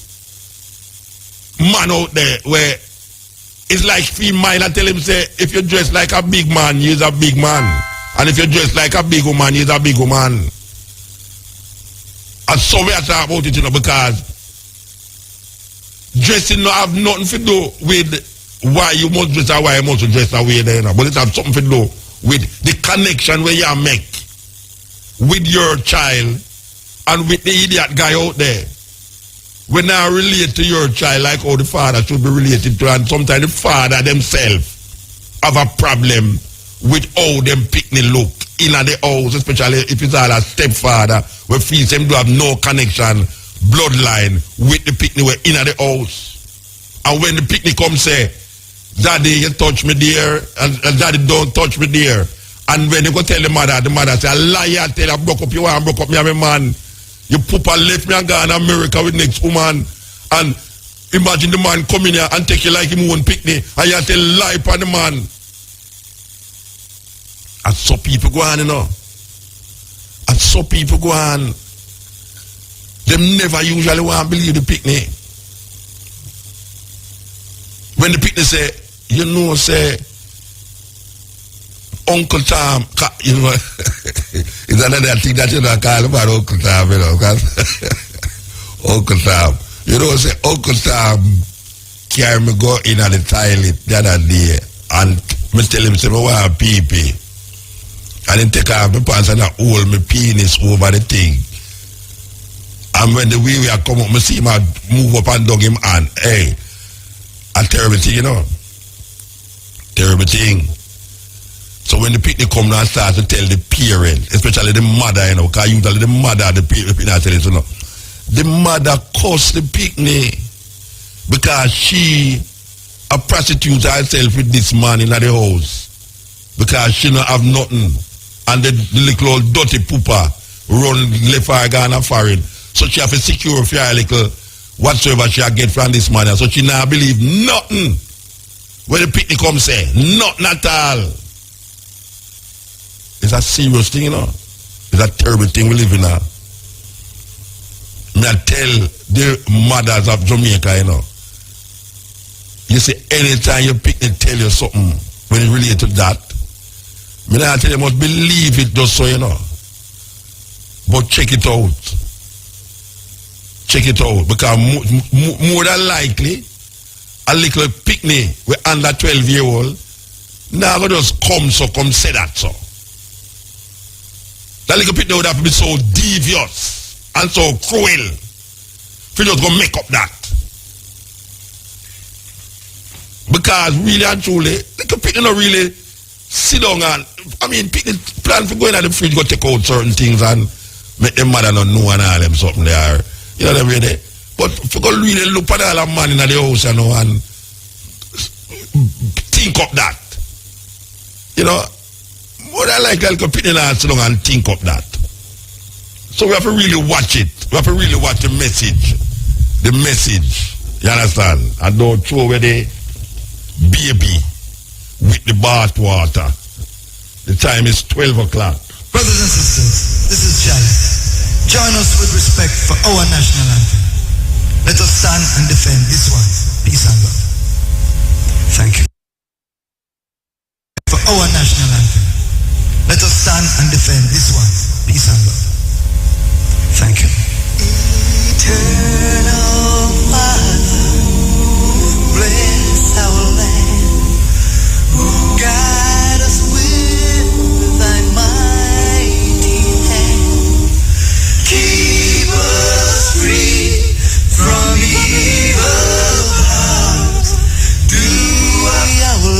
man out there where it's like female mind and tell him say, if you dress like a big man, you're a big man. And if you dress like a big woman, you're a big woman. And so we are talking about it, you know, because dressing no have nothing to do with why you must dress or why you must dress away there, you know. But it have something to do with the connection where you make with your child and with the idiot guy out there. When I relate to your child like how the father should be related to, and sometimes the father themselves have a problem with how them picnic look in the house, especially if it's all a stepfather where feels them to have no connection, bloodline with the picnic in the house. And when the picnic comes say, Daddy, you touch me there, and Daddy don't touch me there. And when you go tell the mother say, a liar, tell her, broke up your arm, broke up me and my man. You papa left me and gone to America with next woman. And imagine the man coming here and take you like him own picnic, and you tell lie upon the man. And so people go on, you know. And so people go on. Them never usually want to believe the picnic. When the picnic say, you know, say, Uncle Tom, you know, it's another thing that you don't call about Uncle Tom, you know, because Uncle Tom, you know, say, Uncle Tom carry me go in at the toilet the other day, and me tell him, say, I want to pee. And then take off my pants and I hold my penis over the thing. And when the wee I come up, I see him move up and down him hand. Hey, a terrible thing, you know. Terrible thing. So when the picnic come and start to tell the parent, especially the mother, you know, because usually the mother, the picnic tell it, you know. The mother cussed the picnic because she a prostitute herself with this man in the house. Because she don't have nothing. And the little old dirty pooper run left her Ghana foreign. So she have to secure for her little whatsoever she get from this man. So she now believe nothing. When the picnic come say, nothing at all. It's a serious thing, you know. It's a terrible thing we live in now. Me I tell the mothers of Jamaica, you know. You see, anytime your picnic tell you something when it relate to that, me I tell you must believe it just so, you know. But check it out. Check it out. Because more than likely, a little picnic with under 12-year-old, now I just come say that so. That little picnic would have to be so devious and so cruel. If you just go make up that. Because really and truly, little picnic not really sit down and, I mean, picnic plan for going at the fridge, go take out certain things and make them mother not know and all them something there. You know what I mean? But if you go really look at all the man in the house, you know, and think up that. You know, more than likely I'll picnic and sit down and think up that. So we have to really watch it. We have to really watch the message. The message. You understand? And don't throw away the baby with the bath water. The time is 12 o'clock. Brothers and sisters, this is Charlie. Join us with respect for our national anthem. Let us stand and defend this one. Peace and love. Thank you. For our national anthem. Let us stand and defend this one. Peace and love. Thank you. Eternal Father, bless our land. Guide us with thy mighty hand. Keep us free from evil powers. Do our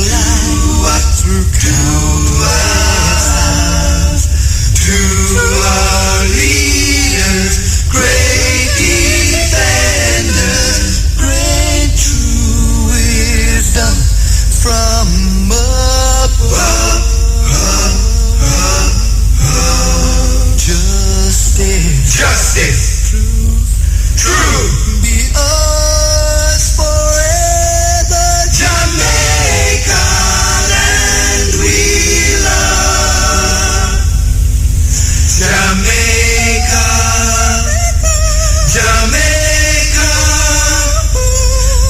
life through countless hours. To our leaders, great defenders, great true wisdom from above. Justice, truth, be us forever. Jamaica, land we love. Jamaica, Jamaica,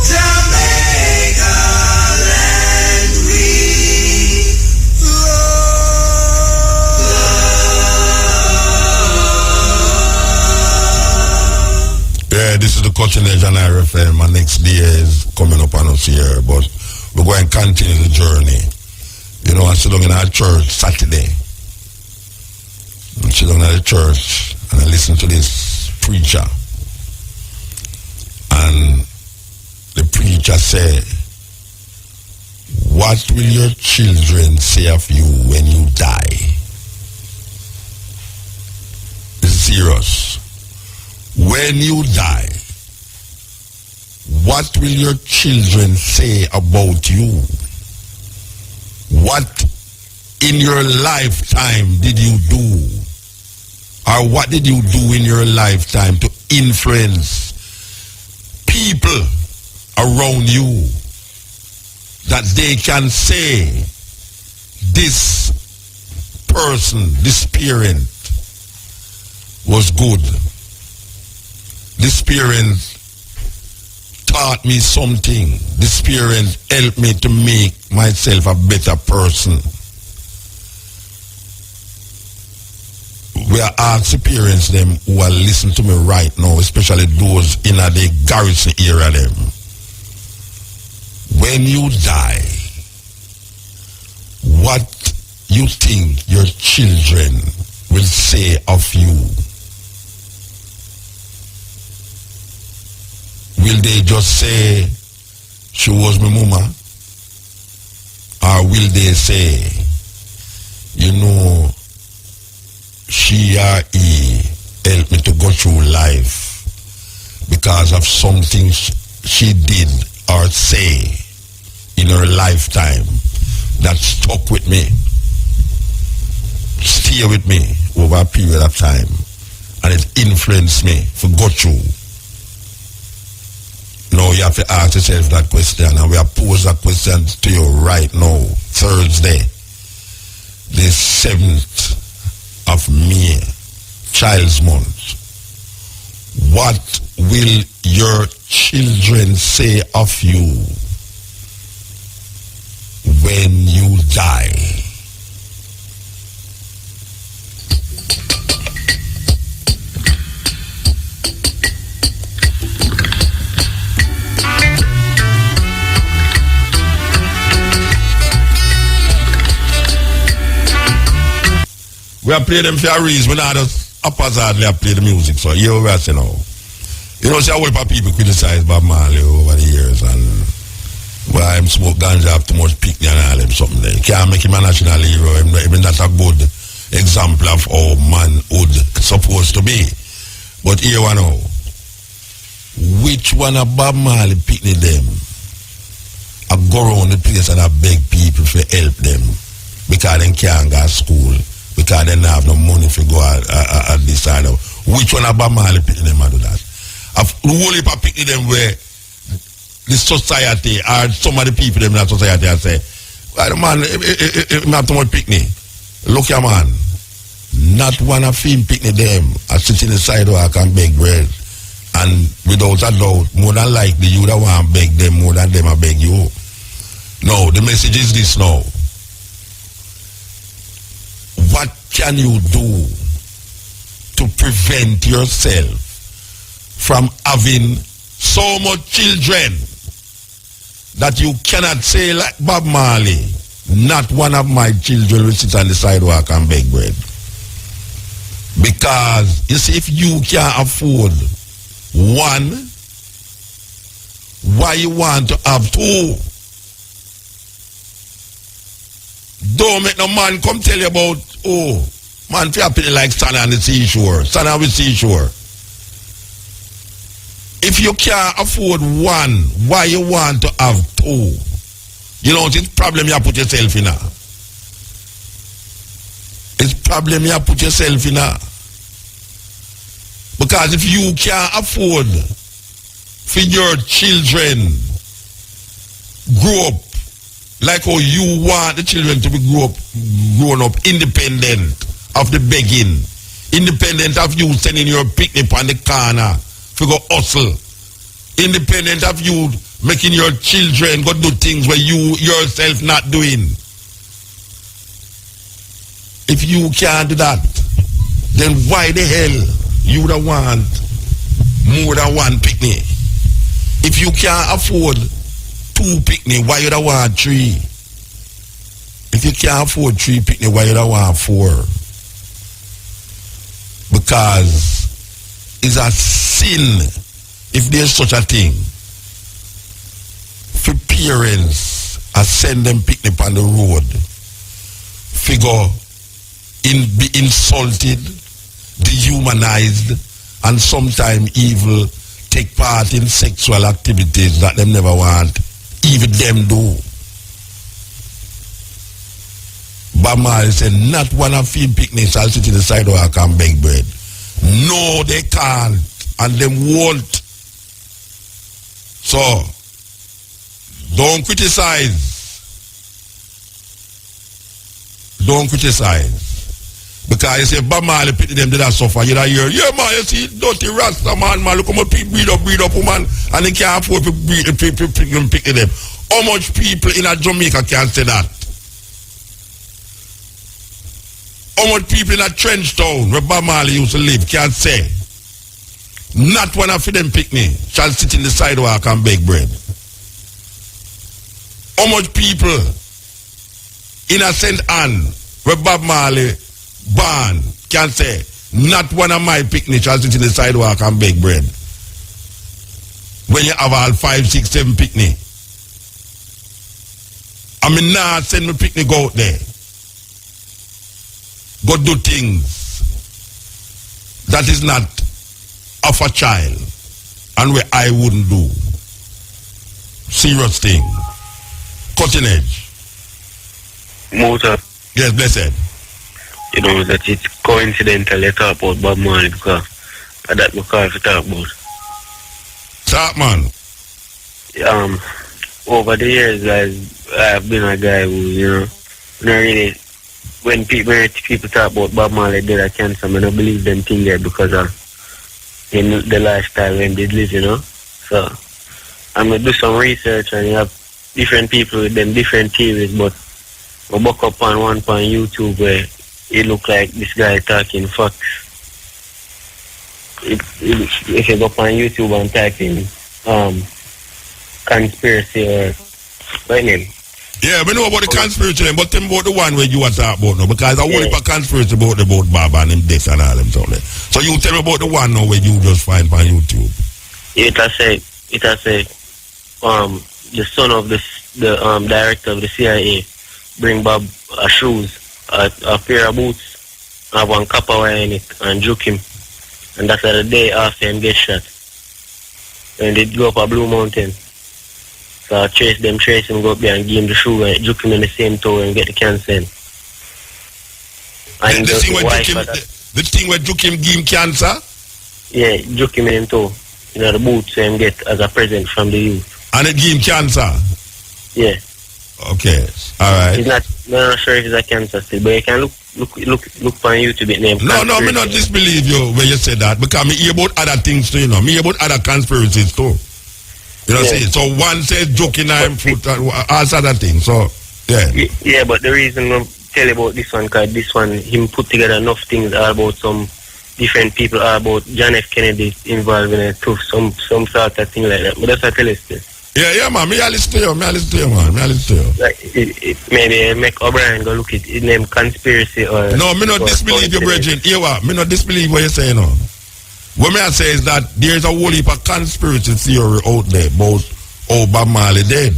Jamaica, land we Yeah, this is the Coaching Edge on RFM. My next day is coming up on us here, but we're going to continue the journey. You know, I sit down in our church Saturday. I sit down at the church and I listen to this preacher. And the preacher said, what will your children say of you when you die? It's serious. When you die, what will your children say about you? What in your lifetime did you do? Or what did you do in your lifetime to influence people around you that they can say this person, this parent was good. This parent taught me something. This parent helped me to make myself a better person. We are asking parents them who are listening to me right now, especially those in the garrison area them. When you die, what you think your children will say of you? Will they just say, she was my mama? Or will they say, you know, she or he helped me to go through life because of something she did or say in her lifetime that stuck with me, stay with me over a period of time, and it influenced me to go through. Now you have to ask yourself that question, and we have posed that question to you right now, Thursday, the 7th of May, Child's Month. What will your children say of you when you die? We have played them for a reason. We not just haphazardly have played the music. So here we are saying now. You know, see a whole lot of people criticize Bob Marley over the years, and why him smoke ganja, have too much picnic and all them something there. Can't make him a national hero. Even that's a good example of how manhood supposed to be. But here we know. Which one of Bob Marley picnic them? I go around the place and I beg people to help them because they can't go to school, because they don't have no money to go at this side of. Which one of Bob Marley picnic them I do that? The whole heap of picnic them where the society or some of the people in that society I say, well, man, him have too much picnic. Look here, man. Not one of him picnic them. I sit in the sidewalk and beg bread. And without a doubt, more than likely you don't want to beg them more than them I beg you. No, the message is this now. What can you do to prevent yourself from having so much children that you cannot say like Bob Marley, not one of my children will sit on the sidewalk and beg bread? Because, you see, if you can't afford one, why you want to have two? Don't make no man come tell you about, oh, man, feel happy like standing on the seashore, standing on the seashore. If you can't afford one, why you want to have two? You know, it's problem you put yourself in. It's problem you put yourself in. Because if you can't afford for your children grow up like how you want the children to be grown up independent of the begging, independent of you sending your picnic on the corner to go hustle, independent of you making your children go do things where you yourself not doing. If you can't do that, then why the hell you would want more than one picnic? If you can't afford 2 picnic, why you don't want 3? If you can't afford 3 picnic, why you don't want 4? Because it's a sin, if there's such a thing, for parents I send them picnic on the road, figure be insulted, dehumanized, and sometimes even take part in sexual activities that them never want, even them do. Bob Marley said, not one of them picnics I'll sit in the sidewalk and beg bread. No, they can't, and them won't. So, don't criticize. Don't criticize. Because you say, Bob Marley pity them did that suffer. You hear, yeah man, you see, dirty Rasta man, look how much people breed up woman, and they can't afford to pick them. How much people in Jamaica can say that? How much people in a trench town where Bob Marley used to live can say, not one of them picnic shall sit in the sidewalk and beg bread? How much people in a St. Anne where Bob Marley born can say, not one of my picnic shall sit in the sidewalk and beg bread? When you have all 5, 6, 7 picnic. I mean, nah, send me picnic out there. Go do things that is not of a child and where I wouldn't do. Serious thing. Cutting edge. Motor. Yes, blessed. You know that it's coincidental you talk about Bob Marley because that's what I talk about. Start, man. Over the years I've been a guy who, you know, not really, when people talk about Bob Marley dead of cancer, I don't believe them thing there because of the lifestyle when they live, you know. So I'm going to do some research and you have different people with them different theories, but I buck up on one on YouTube where it look like this guy talking facts. If you go up on YouTube and type in conspiracy or what name? Yeah, we know about the conspiracy, but them about the one where you are talking about now, because I want a conspiracy about Bob and him this and all them stuff there. So you tell me about the one now where you just find on YouTube. It has said the son of the director of the CIA bring Bob shoes, a pair of boots, have one copper wire in it, and juke him. And that's the day after him get shot. And they go up a Blue Mountain. So I trace him, go up there and give him the shoe and juke him in the same toe and get the cancer. And the thing where juke him give him cancer? Yeah, juke him in the toe. You know, the boots so him get as a present from the youth. And it give him cancer? Yeah. Okay, alright. He's not sure if it's a cancer still, but you can look on YouTube it name. No, me not disbelieve you when you say that, because me hear about other things too, you know. Me hear about other conspiracies too. You know, see, so one says joking and foot and all other things, so, yeah. Yeah, but the reason I'm telling about this one, because this one, him put together enough things all about some different people, all about John F. Kennedy involved in it too, some sort of thing like that. But that's what I tell you still. Yeah, man, me I listen to you, man. Like, maybe make O'Brien go look at it name conspiracy or... No, me not disbelieve you, brethren. Hear what? Me not disbelieve what you say now. What me I say is that there's a whole heap of conspiracy theory out there about how Bob Marley dead.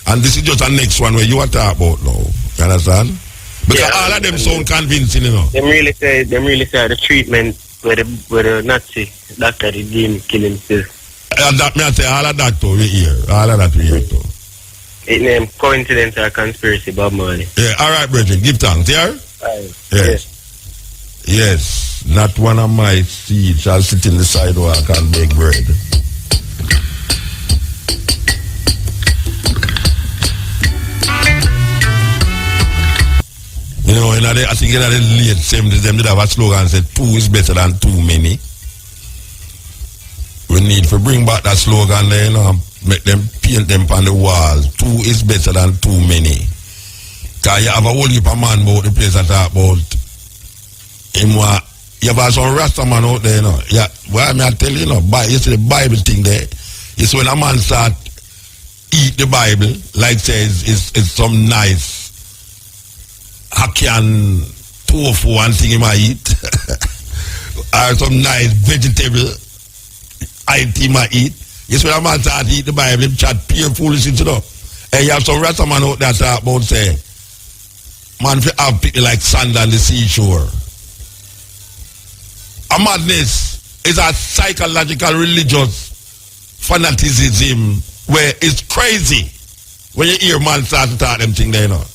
And this is just the next one where you are talking about now. You understand? Because all of them sound convincing, you know. Them really say the treatment where the Nazi doctor did kill himself. And that me I say all of that too, we hear. All of that we hear too. It named coincidence or conspiracy, Bob Marley. Yeah, alright, brethren, give thanks, yeah? Yes, not one of my seeds shall sit in the sidewalk and bake bread. You know, I think in the late 70s, them did have a slogan that said, 2 is better than too many. We need to bring back that slogan there, you know, and make them paint them on the wall. 2 is better than too many. Because you have a whole heap of man about the place that talk about him. You have some Rasta man out there, you know. Yeah, well, I tell you, you know, you see the Bible thing there. You see when a man start eat the Bible, like says is some nice Hakian tofu and thing he might eat, or some nice vegetable item he might eat. Yes, when a man start to eat the Bible, him chat pure foolishness, you know. And you have some rasta man out there talk about say, man fi have people like sand on the seashore. A madness is a psychological religious fanaticism where it's crazy when you hear man start to talk them thing there, you know.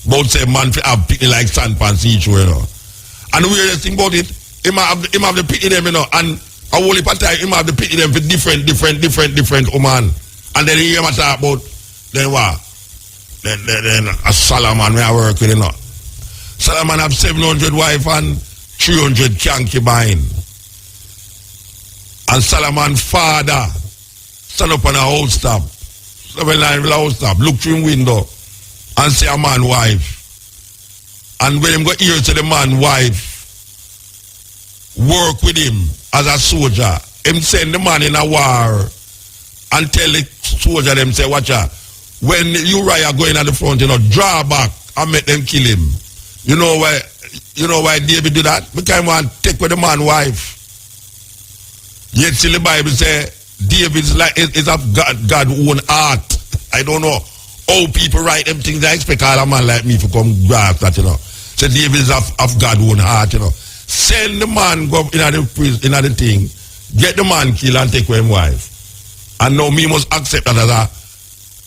About say man fi have people like sand on the seashore, you know. And the weirdest thing about it, him have the pity them, you know, and a whole heap of time him have the pity them for different woman. And then you hear him talk about then what? Then a Solomon where I work with, you know. Solomon have 700 wife and 300 concubine. And Solomon father stand up on a house top. 7 line house top, look through window and say a man wife. And when him go hear to the man wife work with him as a soldier, him send the man in a war and tell the soldier them say, watch out. When Uriah going at the front, you know, draw back and make them kill him. You know why David do that? Because he want to take with the man wife. Yet still the Bible say David is of God own heart. I don't know how people write them things. I expect all a man like me to come grasp that, you know. So David is of God own heart, you know. Send the man go in the prison, in the thing, get the man killed and take with him wife. And now me must accept that as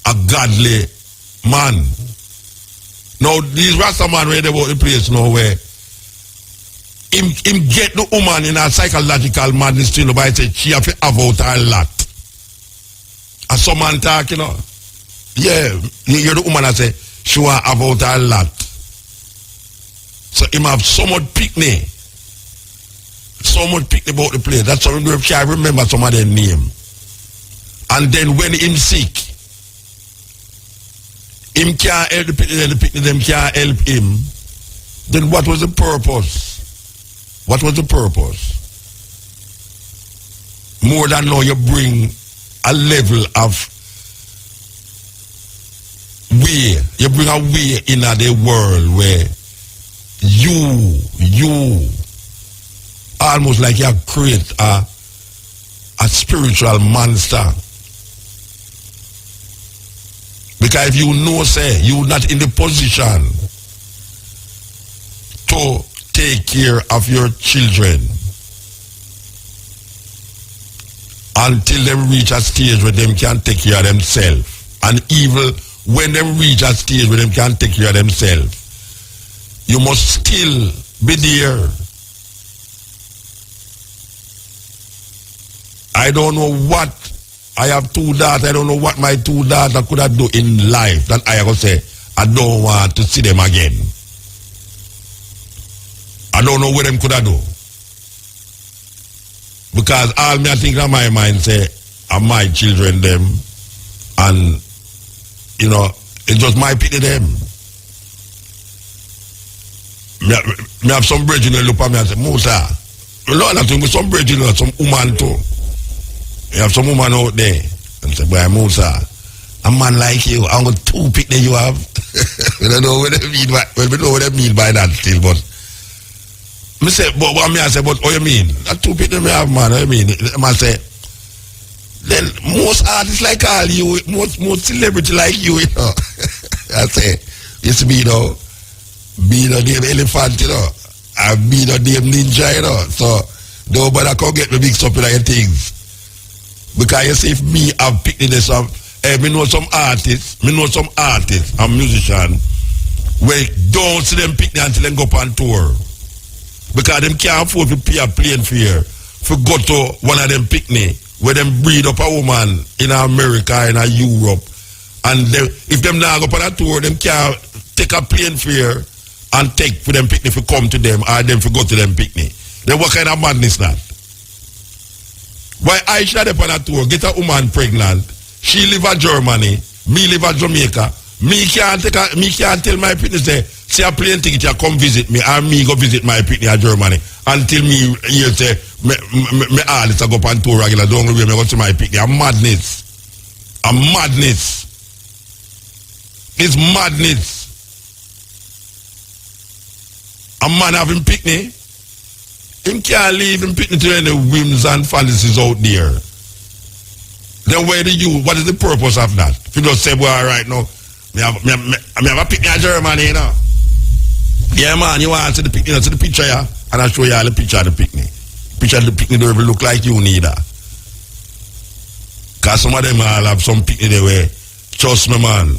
a godly man. Now these Rasta man read about the place now where him get the woman in a psychological madness, you know, by say she have to have out her lot. As some man talk, you know. Yeah, you hear the woman that say she want have out her lot. So him have so much picnic. So much picnic about the place. That's how I remember some of their name. And then when him sick, him can't help the picnic, them can't help him. Then what was the purpose? What was the purpose? More than now you bring a level of way. You bring a way in the world where you almost like you create a spiritual monster. Because if you know, say, you're not in the position to take care of your children until they reach a stage where they can take care of themselves. And even when they reach a stage where they can take care of themselves, you must still be there. I don't know what I have 2 daughters. I don't know what my 2 daughters could have done in life that I could say, I don't want to see them again. I don't know what them could have done. Because all me I think in my mind say, are my children them. And, you know, it's just my pity them. Me have some brethren who look at me and say, Musa, you know nothing with some brethren, some woman too. You have some woman out there and say, boy, Musa, a man like you, I'm going to 2 picnic you have. We don't know what they mean by, well, we know what they mean by that still, but me say, but what me I say, but what you mean? That 2 picnic me have, man, what you mean? I say, then most artists like all you, most celebrity like you know. I say, it's me, you know, be the damn elephant, you know, and be the damn ninja, you know. So, nobody can get me mixed up in your things. Because you see, if me have picked this up, me know some artists and musicians where don't see them pick until they go up on tour. Because them can't afford to pay a plane fare for go to one of them picnic where them breed up a woman in America, in Europe. And they, if them now go up on a tour, them can't take a plane fare and take for them picnic for come to them or them for go to them picnic. Then what kind of madness that? Why I shot up on a tour, get a woman pregnant, she live in Germany, me live in Jamaica, me can't tell my picnic say a plane ticket you come visit me and me go visit my picnic in Germany until me here say me all this I go up on tour regular, don't remember me go to my picnic. A madness. A madness. It's madness. A man having picnic, him can't leave him picnic to any whims and fantasies out there. Then where do you, what is the purpose of that? If you just say, well, all right, now, I have a picnic in Germany, you know. Yeah, man, you want to see the picnic, you know, see the picture, yeah? And I'll show you all the picture of the picnic. Picture of the picnic don't even look like you neither. Because some of them all have some picnic there where, trust me, man,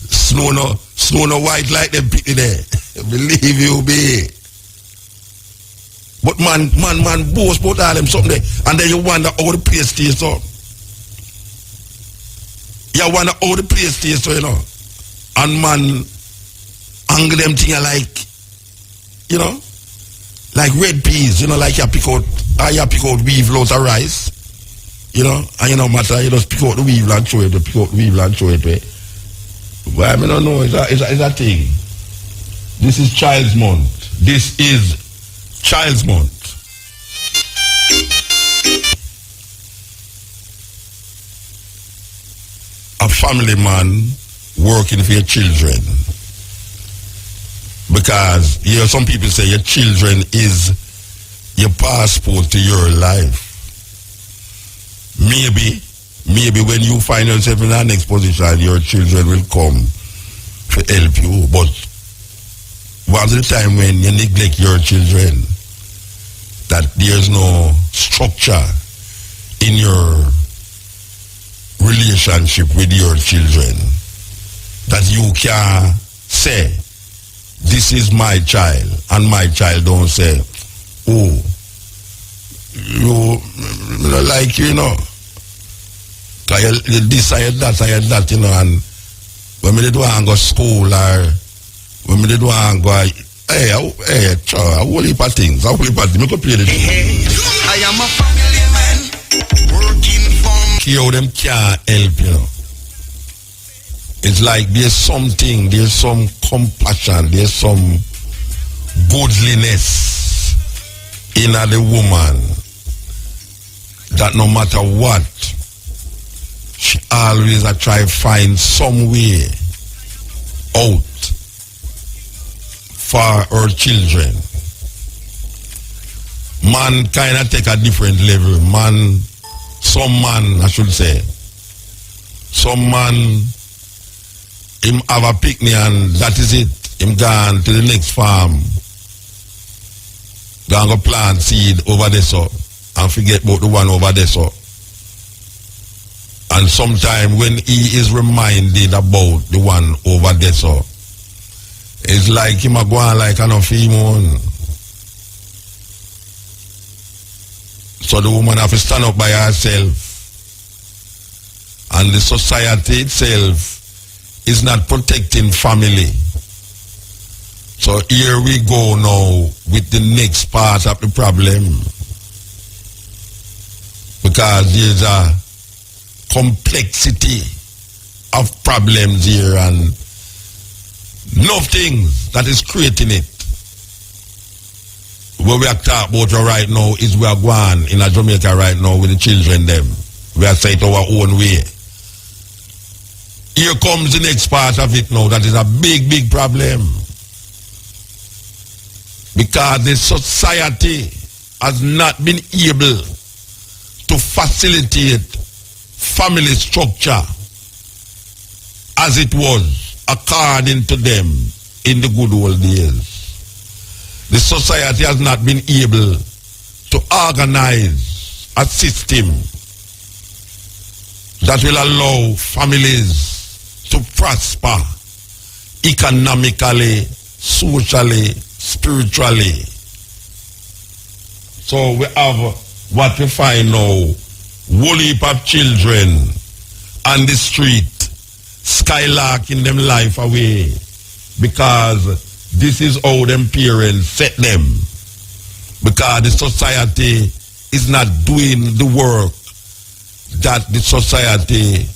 snow no white like them picnic there. Believe you me. But man boast about all them something there. And then you wonder how the place tastes up. You wonder how the place tastes, you know. And man, angle them thing like, you know, like red peas, you know, like you pick out weave loads of rice, you know, and you know matter, you just pick out the weave and throw it, pick out the weave and throw it away. Well, I mean, I don't know, it's a thing. This is Child's Month. This is Child's Month. A family man working for your children. Because, you know, some people say your children is your passport to your life. Maybe when you find yourself in our next position, your children will come to help you. But what's the time when you neglect your children, that there's no structure in your relationship with your children, that you can say, this is my child, and my child don't say, oh, you like, you know, this, I had that, you know, and when we did want to go to school, or when we did want to go, a whole heap of things, I could play the I am a family man, working for how them can't help, you know. It's like there's something, there's some compassion, there's some godliness in the woman that no matter what, she always try to find some way out for her children. Man kind of take a different level. Some man, I should say, some man, him have a picnic and that is it. Him gone to the next farm. Gonna go plant seed over there so and forget about the one over there so. And sometime when he is reminded about the one over there so, it's like him a go on like an female. So the woman have to stand up by herself. And the society itself is not protecting family. So here we go now with the next part of the problem. Because there's a complexity of problems here and enough things that is creating it. What we are talking about right now is we are going in Jamaica right now with the children them. We are saying it our own way. Here comes the next part of it now that is a big, big problem. Because the society has not been able to facilitate family structure as it was according to them in the good old days. The society has not been able to organize a system that will allow families to prosper economically, socially, spiritually. So we have what we find now, whole heap of children on the street, skylarking them life away because this is how them parents set them. Because the society is not doing the work that the society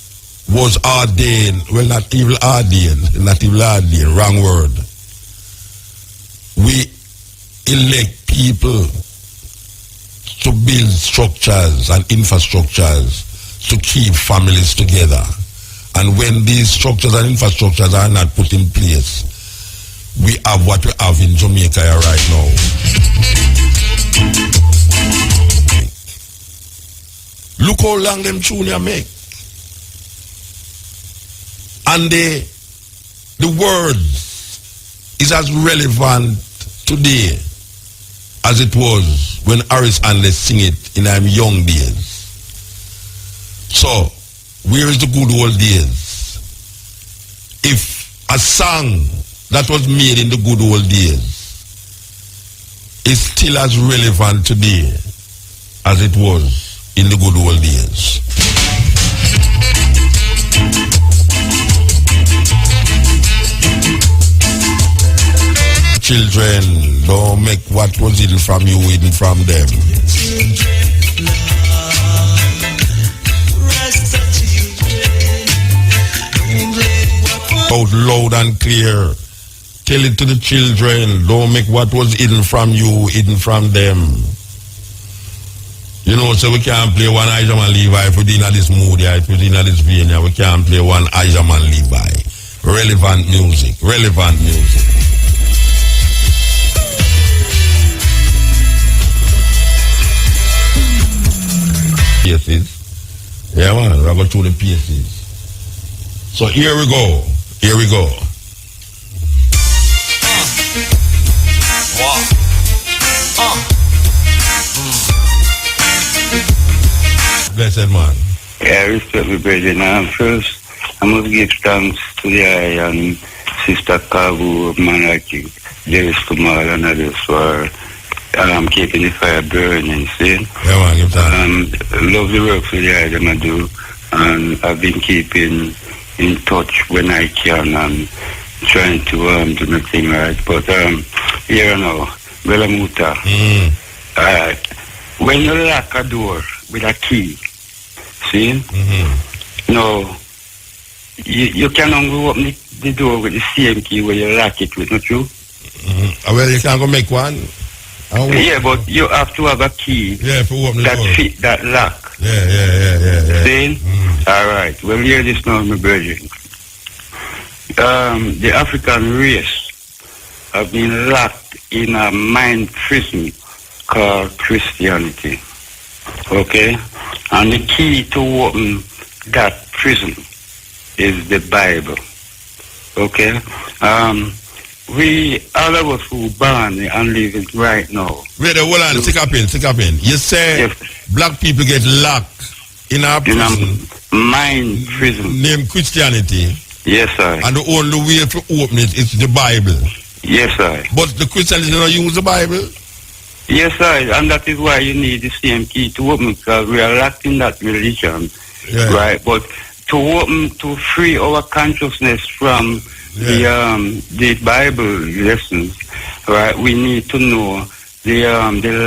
was ordained. Well, not even ordained, wrong word. We elect people to build structures and infrastructures to keep families together. And when these structures and infrastructures are not put in place, we have what we have in Jamaica right now. Look how long them tune make. And the words is as relevant today as it was when Harris and they sing it in our young days. So, where is the good old days? If a song that was made in the good old days is still as relevant today as it was in the good old days. Children, don't make what was hidden from you hidden from them. Out loud and clear. Tell it to the children. Don't make what was hidden from you hidden from them. You know, so we can't play one Ijaman Levi if we're in this mood, if we're in this vein, we can't play one Ijaman Levi. Relevant music. Relevant music. PSs. Yeah, man, we'll go through the PSs. So here we go. Here we go. Wow. Blessed man. Yeah, respect me, brethren. First, I must give thanks to the eye and Sister Kabu, Monarchy, Jerry Stumal and others for keeping the fire burning, see? Yeah, man, give thanks. Love the work for the eye that I do, and I've been keeping in touch when I can and trying to do my thing right. But here now, Brother Muta, when you lock a door with a key, see? No, you can only open the door with the same key where you lock it with, not true? Well, you can go make one. Yeah, but you have to have a key for open the that door. fit that lock. Yeah. See? All right. Well, hear this now, my brethren. The African race have been locked in a mind prison called Christianity. Okay? And the key to open that prison is the Bible. Okay? We, all of us who born and live it right now. Wait, hold on, stick up in. You say black people get locked in a prison. Mind prison. Named Christianity. Yes, sir. And the only way to open it is the Bible. Yes, sir. But the Christians don't use the Bible. Yes, sir. And that is why you need the same key to open, because we are locked in that religion. Yeah. Right? But to open, to free our consciousness from the Bible lessons, right, we need to know the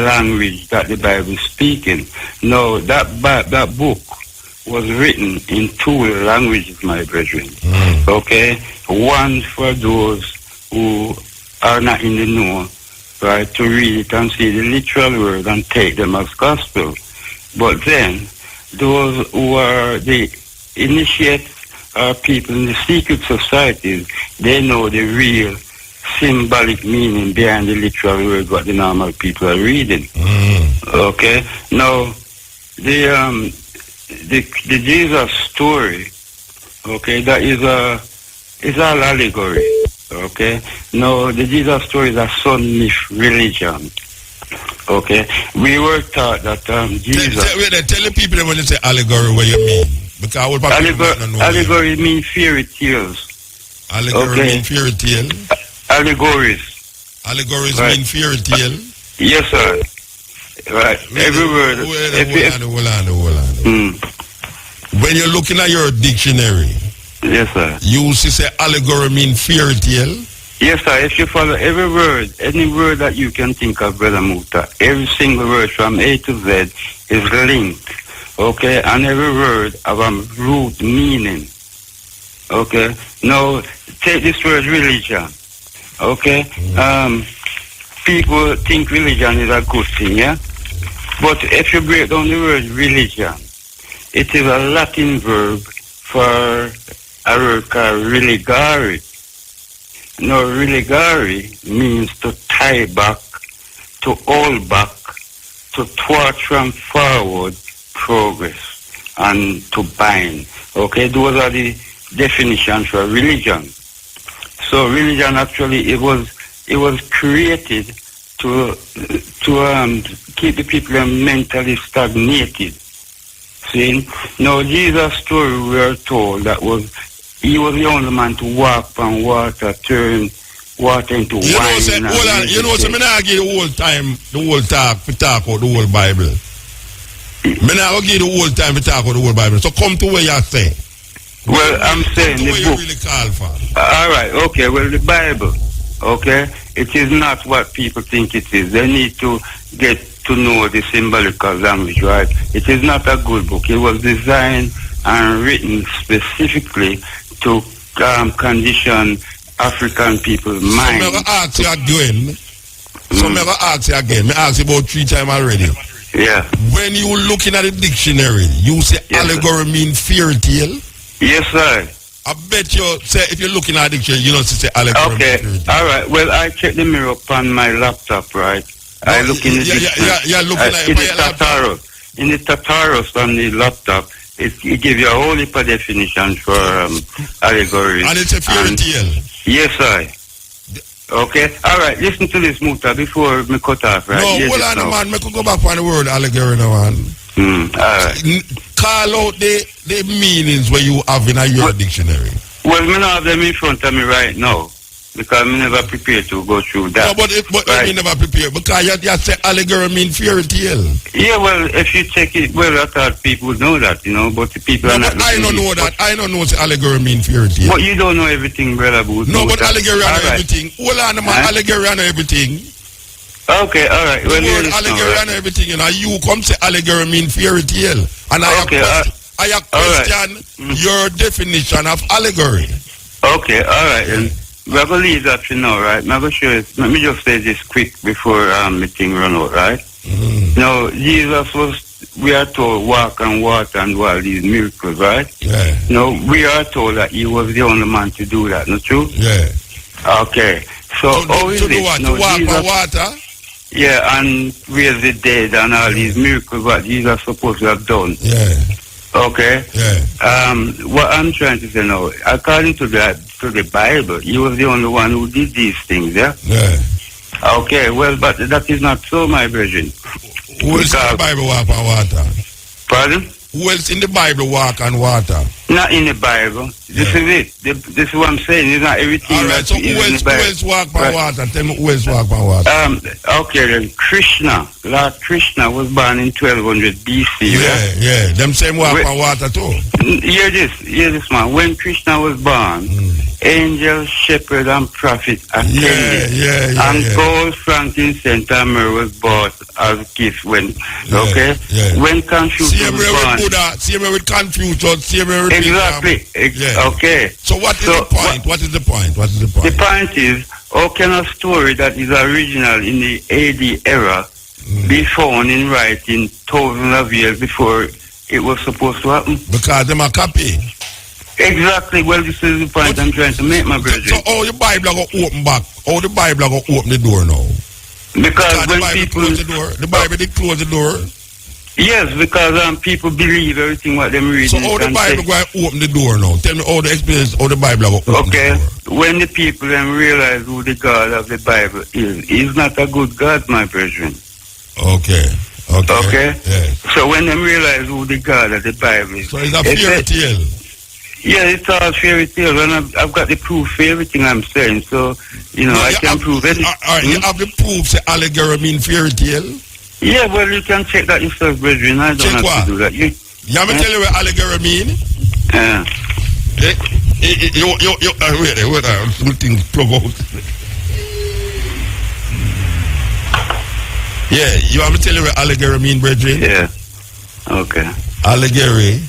language that the Bible is speaking. Now, that book was written in two languages, my brethren. Okay? One for those who are not in the know, right, to read it and see the literal word and take them as gospel. But then, those who are the initiates people in the secret societies, they know the real symbolic meaning behind the literal word what the normal people are reading. Okay? Now, the Jesus story, okay, that is all allegory. Okay? Now, the Jesus story is a sun myth religion. Okay? We were taught that Jesus... Tell the people when you say allegory what you mean. Because I would allegory means fairy tales. Allegory mean fairy tale? Allegories. Allegories mean fairy tale? Yes, sir. Right. Every word. Hold on. When you're looking at your dictionary, yes, sir, you say allegory mean fairy tale? Yes, sir. If you follow every word, any word that you can think of, Brother Muta, every single word from A to Z is linked. Okay? And every word have a root meaning. Okay? Now, take this word religion. Okay? People think religion is a good thing, yeah? But if you break down the word religion, it is a Latin verb for a word called religare. Now, religare means to tie back, to hold back, to thwart from forward progress, and to bind. Okay, those are the definitions for religion. So religion actually it was created to keep the people mentally stagnated. See, now Jesus' story we are told that he was the only man to walk on water, turn water into wine. So me not give the whole talk about the whole Bible. Me not give the whole time to talk about the whole Bible. So come to where you say. Well, I'm saying the book. Really call for. All right, okay. Well, the Bible, okay, it is not what people think it is. They need to get to know the symbolical language, right? It is not a good book. It was designed and written specifically to condition African people's mind. So I'm going to ask you again. I asked you about 3 times already. Yeah. When you looking at the dictionary, you say allegory mean fairy tale? Yes, sir. I bet you say if you're looking at the dictionary, you don't say allegory. Okay. Mean fairy tale. All right. Well, I check the mirror upon my laptop, right? No, I look in the dictionary. Yeah, looking at in the Tataros. In the Tataros on the laptop, it gives you a whole heap of definitions for allegories. And it's a fairy tale. Yes, sir. Okay. All right. Listen to this, Muta, before me cut off, right? No, hold on, man. Me could go back on the word allegory now, man. All right. Call out the meanings where you have in your dictionary. Well, me not have them in front of me right now because I never prepared to go through that. No, but right. You never prepared because you say allegory mean fairy tale. Yeah, well, if you check it, well, I thought people would know that, but the people are not. I don't know that. I don't know what allegory mean fairy tale. But you don't know everything, brother. No, but allegory and everything. Hold on, man. Allegory and everything. Okay, all right. Well, allegory and everything, you come say allegory mean fairy tale, and I question your definition of allegory. Okay, all right. And we're going to leave that for now, right? I'm going to show you. Let me just say this quick before the thing run out, right? Now, Jesus we are told, walk on water and do all these miracles, right? Yeah. Now, we are told that he was the only man to do that, not true? Yeah. Okay. So how is it? What? To walk on water? Yeah, and raise the dead and all these miracles what Jesus supposed to have done. Yeah. Okay. Yeah. What I'm trying to say now, according to the Bible, he was the only one who did these things. Yeah. Yeah. Okay. Well, but that is not so, my brethren. Who else in the Bible walk on water? Pardon? Who else in the Bible walk on water? Not in the Bible. This is it. This is what I'm saying. It's not everything. All right. So who else walk on water? Tell me who else walk on water. Okay then. Krishna, Lord Krishna was born in 1200 BC. Yeah. Them same walk on water too. Hear this, man. When Krishna was born, angels, shepherd, and prophet attended. And gold, frankincense, and myrrh was bought as gifts when. Okay. When Confucius was born. Same with Confucius. Same with exactly. Okay. So what is the point? What is the point? The point is, how can a story that is original in the AD era be found in writing thousands of years before it was supposed to happen? Because them are copy. Exactly. Well, this is the point I'm trying to make, my brother. So how the Bible go open back? How the Bible go open the door now? Because when people close the door, the Bible did close the door. Yes, because people believe everything what them reading. So how the Bible go open the door now? Tell me how the experience, how the Bible go open the door. When the people then realize who the God of the Bible is, he's not a good God, my brethren. Okay. Yeah. So when they realize who the God of the Bible is. So it's a fairy tale. Yeah, it's all fairy tale, and I've got the proof for everything I'm saying. So, I can prove it. All right, you have the proof say allegory mean fairy tale? Yeah, well, you can check that yourself, brethren. I don't have to do that. You want me to tell you what allegory mean? Yeah. Wait, something plug out. Yeah, you want me to tell you what allegory mean, brethren? Yeah. Okay. Allegory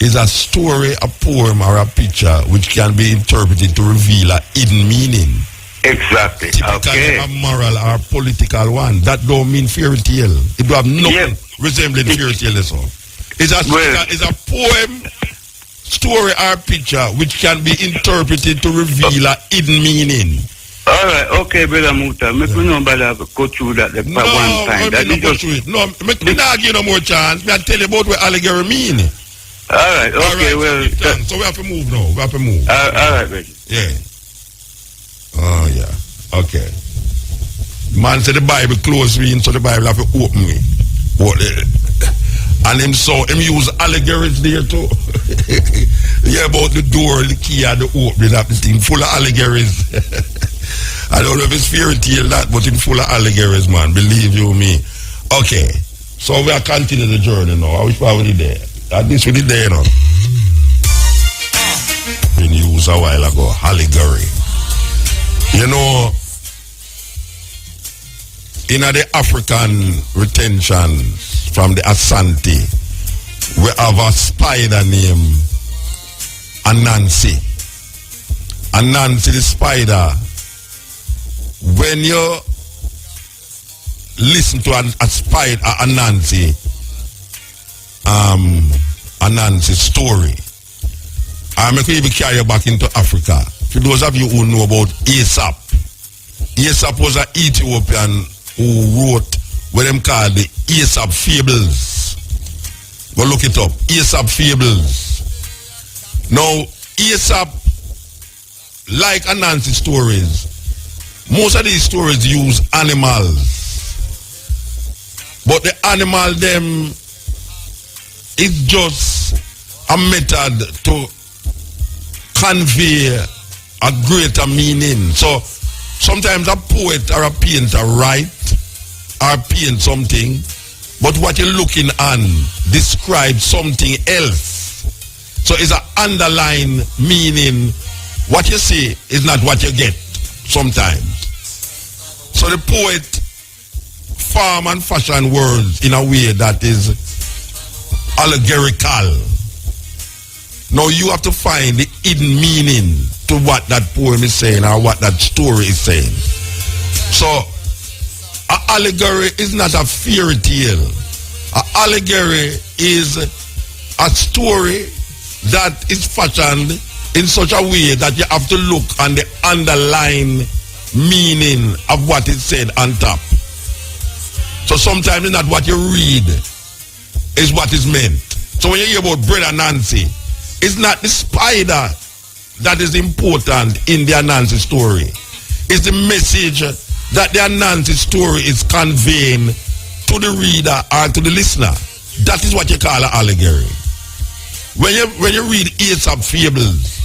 is a story, a poem, or a picture which can be interpreted to reveal a hidden meaning. Exactly. Typically a moral or political one. That don't mean fairy tale. It don't have nothing resembling fairy tale. So. It's a poem, story, or picture which can be interpreted to reveal a hidden meaning. All right, okay, brother Muta. Make me know about go through that one time. Me not give no more chance. Me I tell you about what allegory mean. All right, okay, well. So we have to move now. We have to move. All right, brother. Yeah. Oh yeah. Okay. Man said the Bible close me, so the Bible have to open me. And him use allegories there too. Yeah, about the door, the key, and the opening of the thing, full of allegories. I don't know if it's fairy tale that, but it's full of allegories, man. Believe you me. Okay, so we are continuing the journey now. I wish I was there. At least we did there, you know. Been used a while ago, allegory. You know, in the African retention from the Asante, we have a spider named Anansi. Anansi the spider, when you listen to a spider, Anansi's story, I make you carry you back into Africa. For those of you who know about Aesop, Aesop was an Ethiopian who wrote what them call the Aesop Fables. Go look it up. Aesop Fables. Now, Aesop, like Anansi's stories, most of these stories use animals. But the animal them is just a method to convey a greater meaning. So sometimes a poet or a painter write or paint something, but what you're looking on describes something else. So it's an underlying meaning. What you see is not what you get sometimes. So the poet form and fashion words in a way that is allegorical. Now you have to find the hidden meaning to what that poem is saying or what that story is saying. So an allegory is not a fairy tale. An allegory is a story that is fashioned in such a way that you have to look on the underlying meaning of what is said on top. So sometimes it's not what you read is what is meant. So when you hear about Brother Nancy, it's not the spider that is important in the Anansi story. It's the message that the Anansi story is conveying to the reader or to the listener. That is what you call an allegory. When you read Aesop Fables,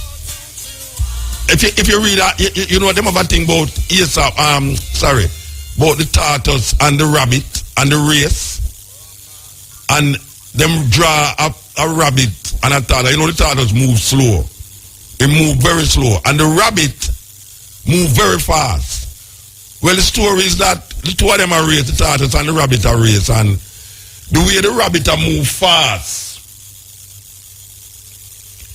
if you read that, you know them have a thing about Aesop, about the tortoise and the rabbit and the race, and them draw up a rabbit and a tortoise. You know the tortoise move slow. It move very slow. And the rabbit move very fast. Well, the story is that the two of them are race, the tortoise and the rabbit are race. And the way the rabbit are move fast,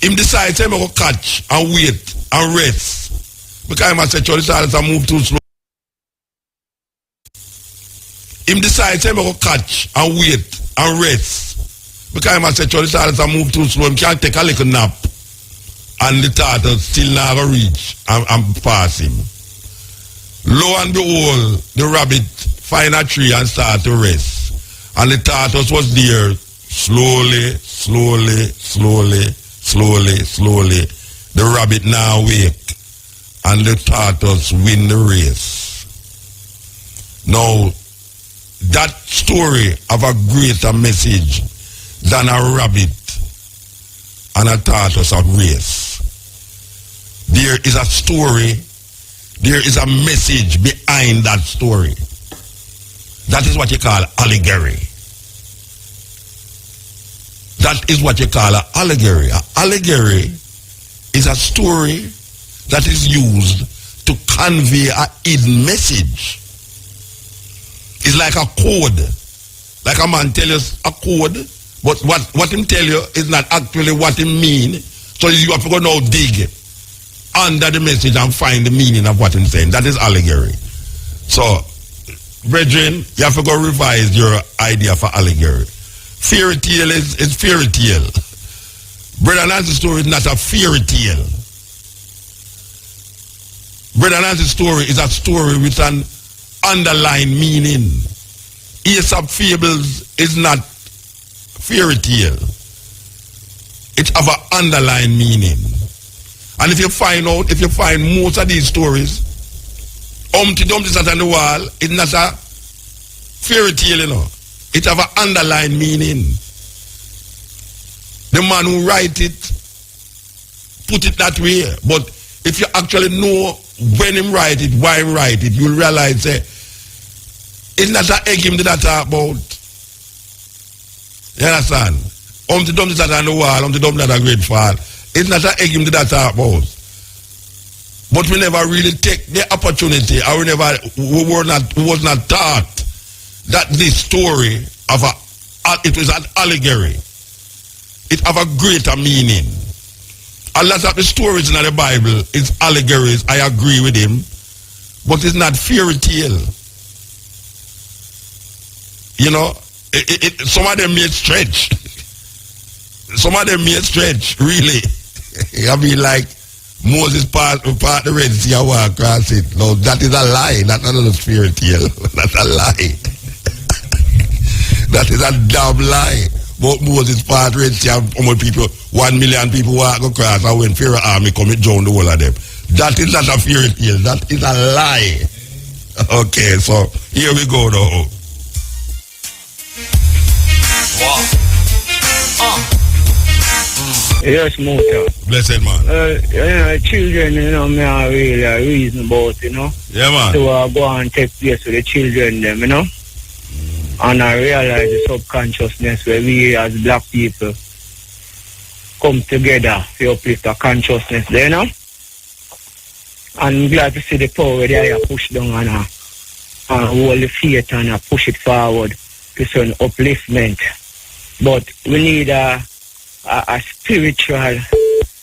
him decides him to catch and wait and rest. Because him said, the tortoise are move too slow. Him decides him to catch and wait and rest. Because him said, the tortoise are move too slow. Him can't take a little nap. And the turtle still never reach and pass him. Lo and behold, the rabbit find a tree and start to rest. And the tortoise was there, slowly. The rabbit now wake, and the tortoise win the race. Now, that story have a greater message than a rabbit and a tortoise of race. There is a story, there is a message behind that story. That is what you call allegory. That is what you call an allegory. An allegory is a story that is used to convey a hidden message. It's like a code. Like a man tell us a code, but what him tell you is not actually what he mean. So you have to go now dig under the message and find the meaning of what he's saying. That is allegory. So, brethren, you have to go revise your idea for allegory. Fairy tale is fairy tale. Brother Nancy's story is not a fairy tale. Brother Nancy's story is a story with an underlying meaning. Aesop fables is not fairy tale. It have an underlying meaning. And if you find most of these stories, Humpty Dumpty sat on the wall, it's not a fairy tale, you know. It have an underlying meaning. The man who write it, put it that way. But if you actually know when him write it, why him write it, you'll realize it's not a egg him that talk about. You understand? Humpty Dumpty sat on the wall, Humpty Dumpty had a great fall. It's not a egg him that talk about. But we never really take the opportunity, or we was not taught that this story it was an allegory. It have a greater meaning. A lot of the stories in the Bible is allegories. I agree with him, but it's not fairy tale. You know, some of them may stretch. Some of them may stretch, really. I mean, like Moses part the Red Sea and walk across it. No, that is a lie. That's not a fairy tale. That's a lie. That is a damn lie. But Moses part Red Sea and how many people, 1 million people walk across, and when Pharaoh army come, it drown the whole of them. That is not a fairy tale. That is a lie. Okay, so here we go now. Yes, Muta. Blessed man. Children, me are really a reason about, Yeah, man. to go and take place with the children, them, And I realize the subconsciousness where we as black people come together to uplift our consciousness there, And I'm glad to see the power where they are pushed down and hold the faith and push it forward to some upliftment. But we need a spiritual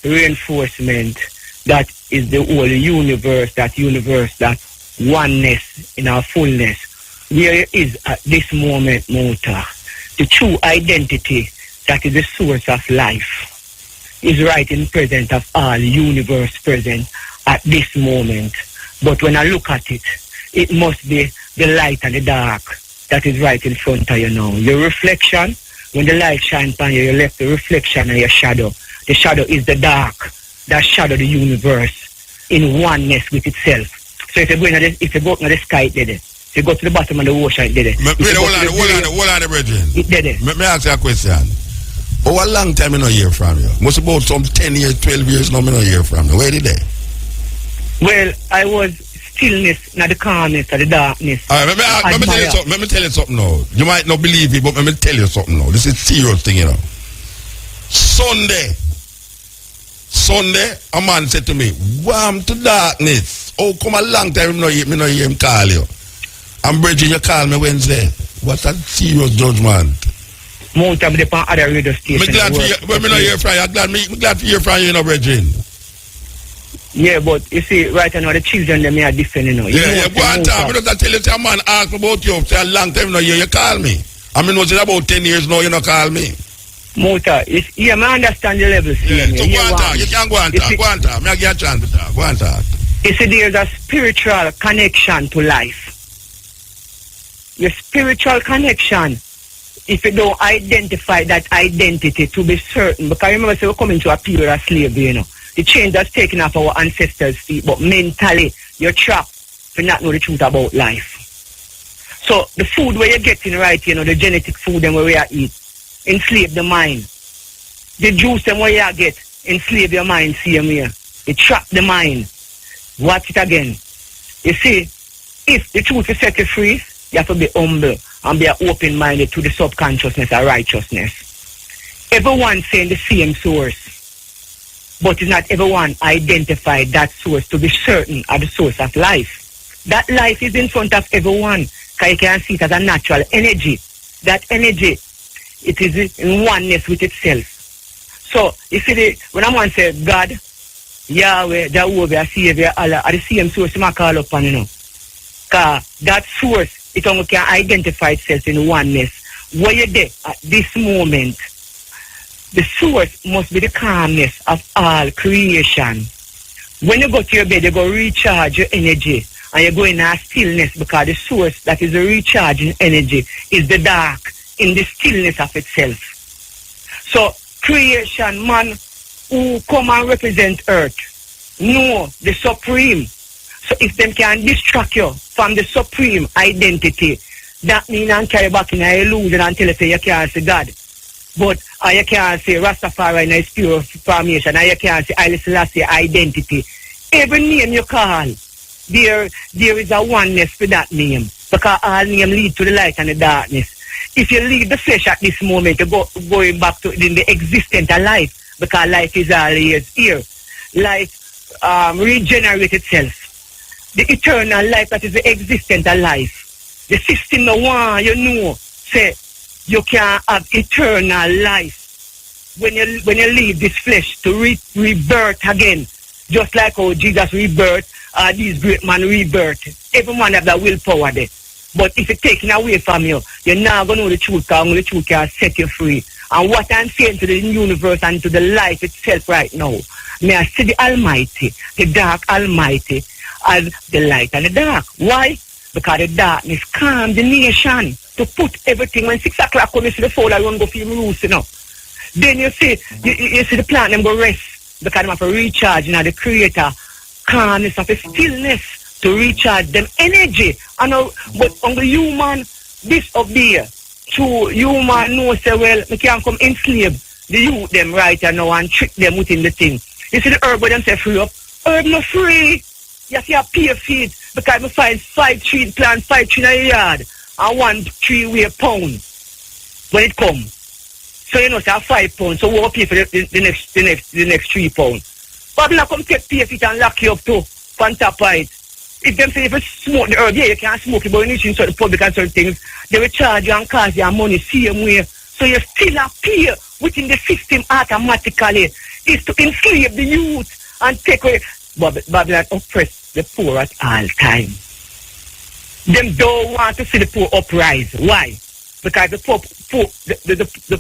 reinforcement that is the whole universe, that oneness in our fullness. Where is at this moment, Muta, the true identity that is the source of life is right in present of all universe present at this moment. But when I look at it, it must be the light and the dark that is right in front of you now. Your reflection, when the light shines on you, you left the reflection and your shadow. The shadow is the dark. That shadow the universe in oneness with itself. So if you go into the sky, it did it. If you go to the bottom of the ocean, it did it. Hold on, brethren. It did it. Let me ask you a question. Oh, a long time I don't hear from you. Must about some 10 years, 12 years now I don't hear from you. Where did they? Well, I was stillness, not the calmness, or the darkness. All right, let me tell you something now. You might not believe it, but let me tell you something now. This is serious thing, Sunday, a man said to me, "Warm to darkness. Oh, come a long time, me no hear him call you. And Bridget, you call me Wednesday. What a serious judgment." Mount up the other radio station. I'm glad to hear from you. I'm glad to hear from you, Bridget. Yeah, but you see, right now the children they are different, Yeah, go on talk. Because I tell you, a man ask about you. Say a long time now, you call me. I mean, was it about 10 years now? You not call me. Mota, yeah, I understand the levels. Yeah, so go on talk. You can go on talk. Go on talk. Me get a chance to talk. Go on talk. You see, there's a spiritual connection to life. Your spiritual connection. If you don't identify that identity to be certain, because remember, so we're coming to a period of slavery, The chain that's taken off our ancestors' feet, but mentally, you're trapped to not know the truth about life. So the food where you're getting right, the genetic food them where we are eat, enslave the mind. The juice them where you get, enslave your mind, same here. It trap the mind. Watch it again. You see, if the truth is set you free, you have to be humble and be open-minded to the subconsciousness and righteousness. Everyone saying the same source. But it's not everyone identify that source to be certain of the source of life. That life is in front of everyone, because you can see it as a natural energy. That energy, it is in oneness with itself. So, you see, when I say God, Yahweh, Jehovah, Savior, Allah, are the same source you call upon, Because that source, it only can identify itself in oneness where you're there at this moment, the source must be the calmness of all creation. When you go to your bed, you go recharge your energy and you go in a stillness, because the source that is the recharging energy is the dark in the stillness of itself. So creation, man who come and represent earth, know the supreme. So if them can distract you from the supreme identity, that means and carry back in an illusion and tell you can't see God. But you can't say Rastafari in a pure formation, and you can't say Haile Selassie identity. Every name you call, there is a oneness for that name, because all names lead to the light and the darkness. If you leave the flesh at this moment, you going back to the existence of life, because life is always here. Life regenerates itself. The eternal life that is the existence of life. The system no one you know say you can have eternal life when you leave this flesh to rebirth again. Just like how Jesus rebirth, these great men rebirth. Every man have that willpower there. But if it's taken away from you, you're not going to know the truth, because only the truth can set you free. And what I'm saying to the universe and to the life itself right now, may I see the Almighty, the dark Almighty, as the light and the dark. Why? Because the darkness calms the nation to put everything. When 6 o'clock come, you see the fall, I run go for your roots, you know. Then you see the plant, them go rest, because they have to recharge, the Creator, calmness of the stillness to recharge them energy. But on the human disobey, to human know say, well, we can't come enslave the youth them right now and trick them within the thing. You see the herb where them say free up? Herb not free. You have to pay feed, because we find 5 tree plant, 5 tree in a yard, and 1 tree weigh a pound when it comes. So you know, say 5 pounds, so we'll pay for the next 3 pounds. Babylon come take pay feet and lock you up too, on top of it. If them say if you smoke the herb, yeah, you can't smoke it, but when you in certain public and certain things, they will charge you and cost you money same way. So you still appear within the system automatically. Is to enslave the youth and take away. Babylon oppress the poor at all time. Them don't want to see the poor uprise. Why? Because the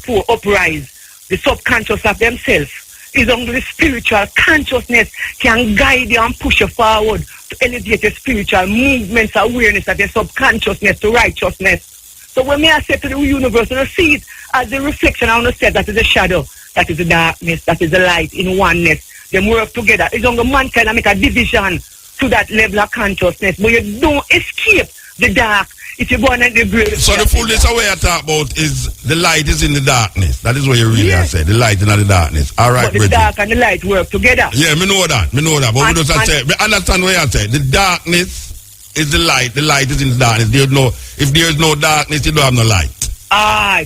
poor uprise, the subconscious of themselves, is only the spiritual consciousness can guide you and push you forward to elevate your spiritual movements, awareness of your subconsciousness to righteousness. So when I say to the universe, I see it as the reflection, I want to say that is the shadow, that is the darkness, that is the light in oneness. Them work together. It's only mankind that make a division to that level of consciousness, but you don't escape the dark if you go on the grave. So the fullness of what you talk about is the light is in the darkness. That is what you really say. The light in the darkness. All right, but the dark and the light work together. Yeah, me know that. But we just say, me understand what you say. The darkness is the light. The light is in the darkness. If there is no darkness, you don't have no light.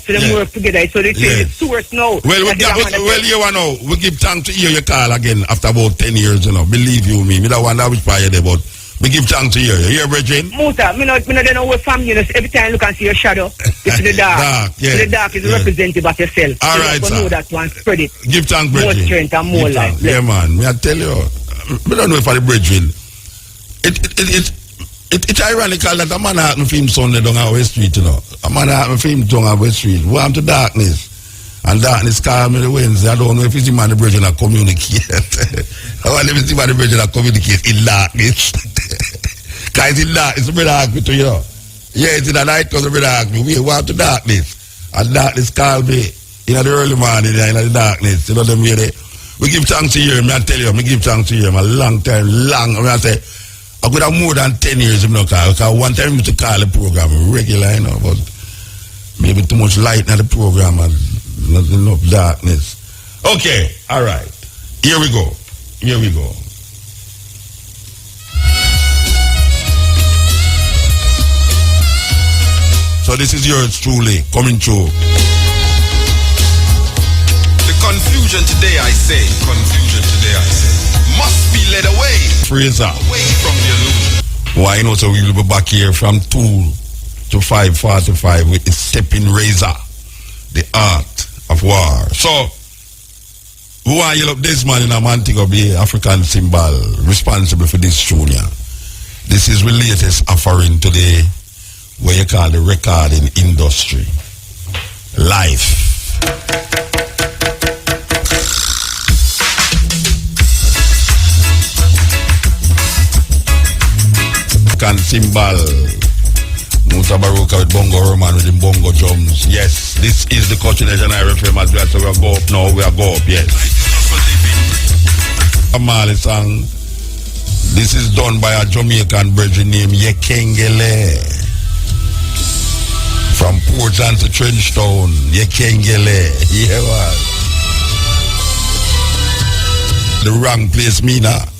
So them work together. So they say the source now. Well, you know, we give thanks to hear your call again after about 10 years, you know. Believe you me. Me don't want to whisper you there, but we give thanks to hear you. Hear, Bridget? Muta, me not know where from you. Every time you look and see your shadow, it's the dark. The dark is representative of yourself. All right, sir. Know that one, spread it. Give thanks, Bridget. More strength and more life. Yeah, man. Me I tell you, me don't know if I the Bridget. It's ironical that a man had me film Sunday down our West Street, you know. A man had me film down our West Street. Warm to darkness. And darkness call me the Wednesday. I don't know if it's him and the brethren that communicate. I want to see him and the brethren that communicate in darkness. Because it's in darkness, the brother asked me to, you know. Yeah, it's in the night because the brother asked me, we warm to darkness. And darkness call me in the early morning, in the darkness. You know them way. We give thanks to you, I tell you, we give thanks to you. A long time, I mean, I say, I could have more than 10 years if not call. Because one time I used to call the program regular, you know, but maybe too much light in the program and not enough darkness. Okay, all right. Here we go. So this is yours truly, coming through. The confusion today I say, must be led away. Fraser. Away from the illusion. Why not? So we'll be back here from 2 to 5:45 with the stepping razor, the art of war. So we want you up this man in a Montego Bay African symbol responsible for this junior. This is the latest offering today, where you call the recording industry. life. Can symbol Mutabaruka with bongo Roman with the bongo drums. Yes, this is the Culture Nation IRFM as well. So we go up now, we are go up, yes. A Mali song. This is done by a Jamaican brethren named Yekengele. From Portland to Trenchtown, Yekengele. Yeah, well. The wrong place, Mina.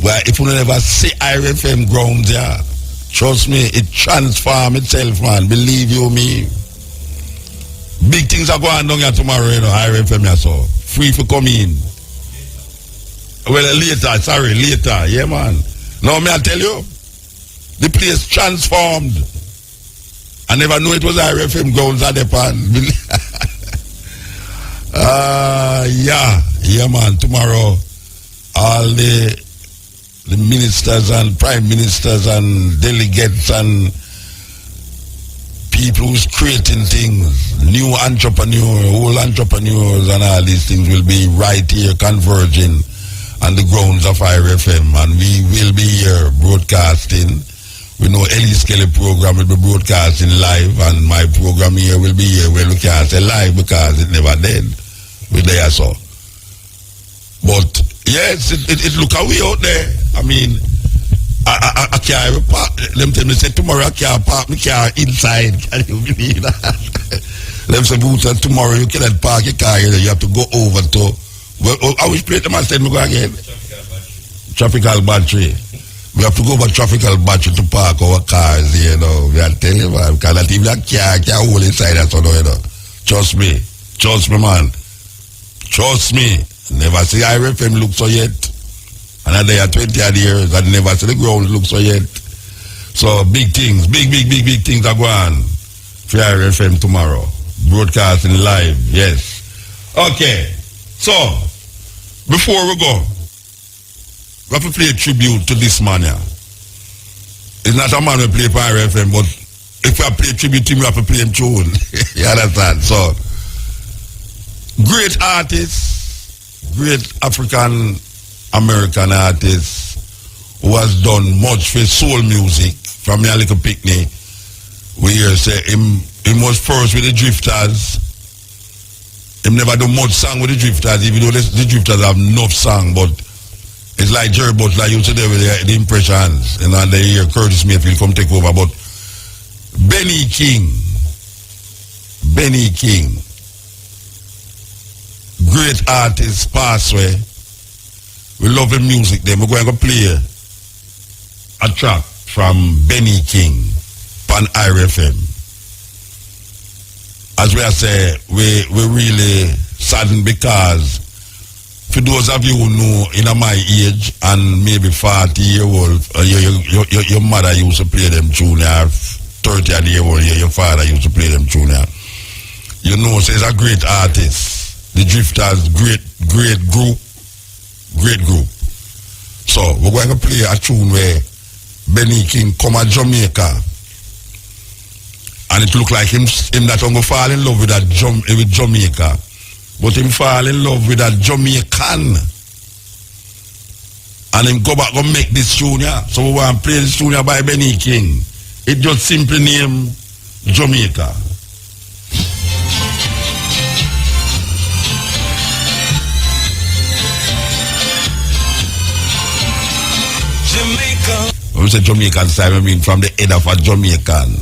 Well, if you never see IRFM ground there, trust me, it transforms itself, man. Believe you me. Big things are going on here tomorrow, you know, IRFM, yeah, so. Free for come in. Well, later. Yeah, man. Now, may I tell you, the place transformed. I never knew it was IRFM grounds at the pan. Yeah, man. Tomorrow, all the ministers and prime ministers and delegates and people who's creating things, new entrepreneurs, old entrepreneurs and all these things will be right here converging on the grounds of IRFM, and we will be here broadcasting. We know Ellie Kelly program will be broadcasting live, and my program here will be here where we can't say live because it never did. We're there, so. But yes, it look away out there. I mean, I can't park. Them tell me say tomorrow I can't park my car inside. Can you believe that? Them say tomorrow you cannot park your car here. You have to go over to. Well, I wish plate them and said me go again. Traffical battery. We have to go over traffical battery to park our cars here, you know. We are telling you, man, because that even that car can't hold inside that, so you know. Trust me, man. Trust me. Never see IRFM look so yet. And they are 20 years and never see the ground look so yet. So big things, big things are going for IRFM tomorrow. Broadcasting live, yes. Okay. So, before we go, we have to play a tribute to this man here. It's not a man we play for IRFM, but if we play a tribute to him, we have to play him tune. You understand? So, great artist, great African American artist who has done much for soul music from a little picnic. We hear say him was first with the Drifters. Him never do much song with the Drifters, even though the Drifters have enough song, but it's like Jerry Butler used to do with the Impressions, and then they hear Curtis Mayfield come take over. But Benny King, great artist, pass away. We love the music then. We're going to play a track from Benny King on IRFM. As we say, we really saddened because for those of you who know in my age and maybe 40-year-old, your mother used to play them tune, 30-year-old, your father used to play them tune. You know, so he's a great artist. The Drifters, great group. So we're going to play a tune where Benny King come at Jamaica. And it look like him that going to fall in love with with Jamaica. But him fall in love with that Jamaican. And him go back and make this tune here. So we want to play this tune here by Benny King. It just simply named Jamaica. Jamaica. When we say Jamaican style, I mean from the head of a Jamaican.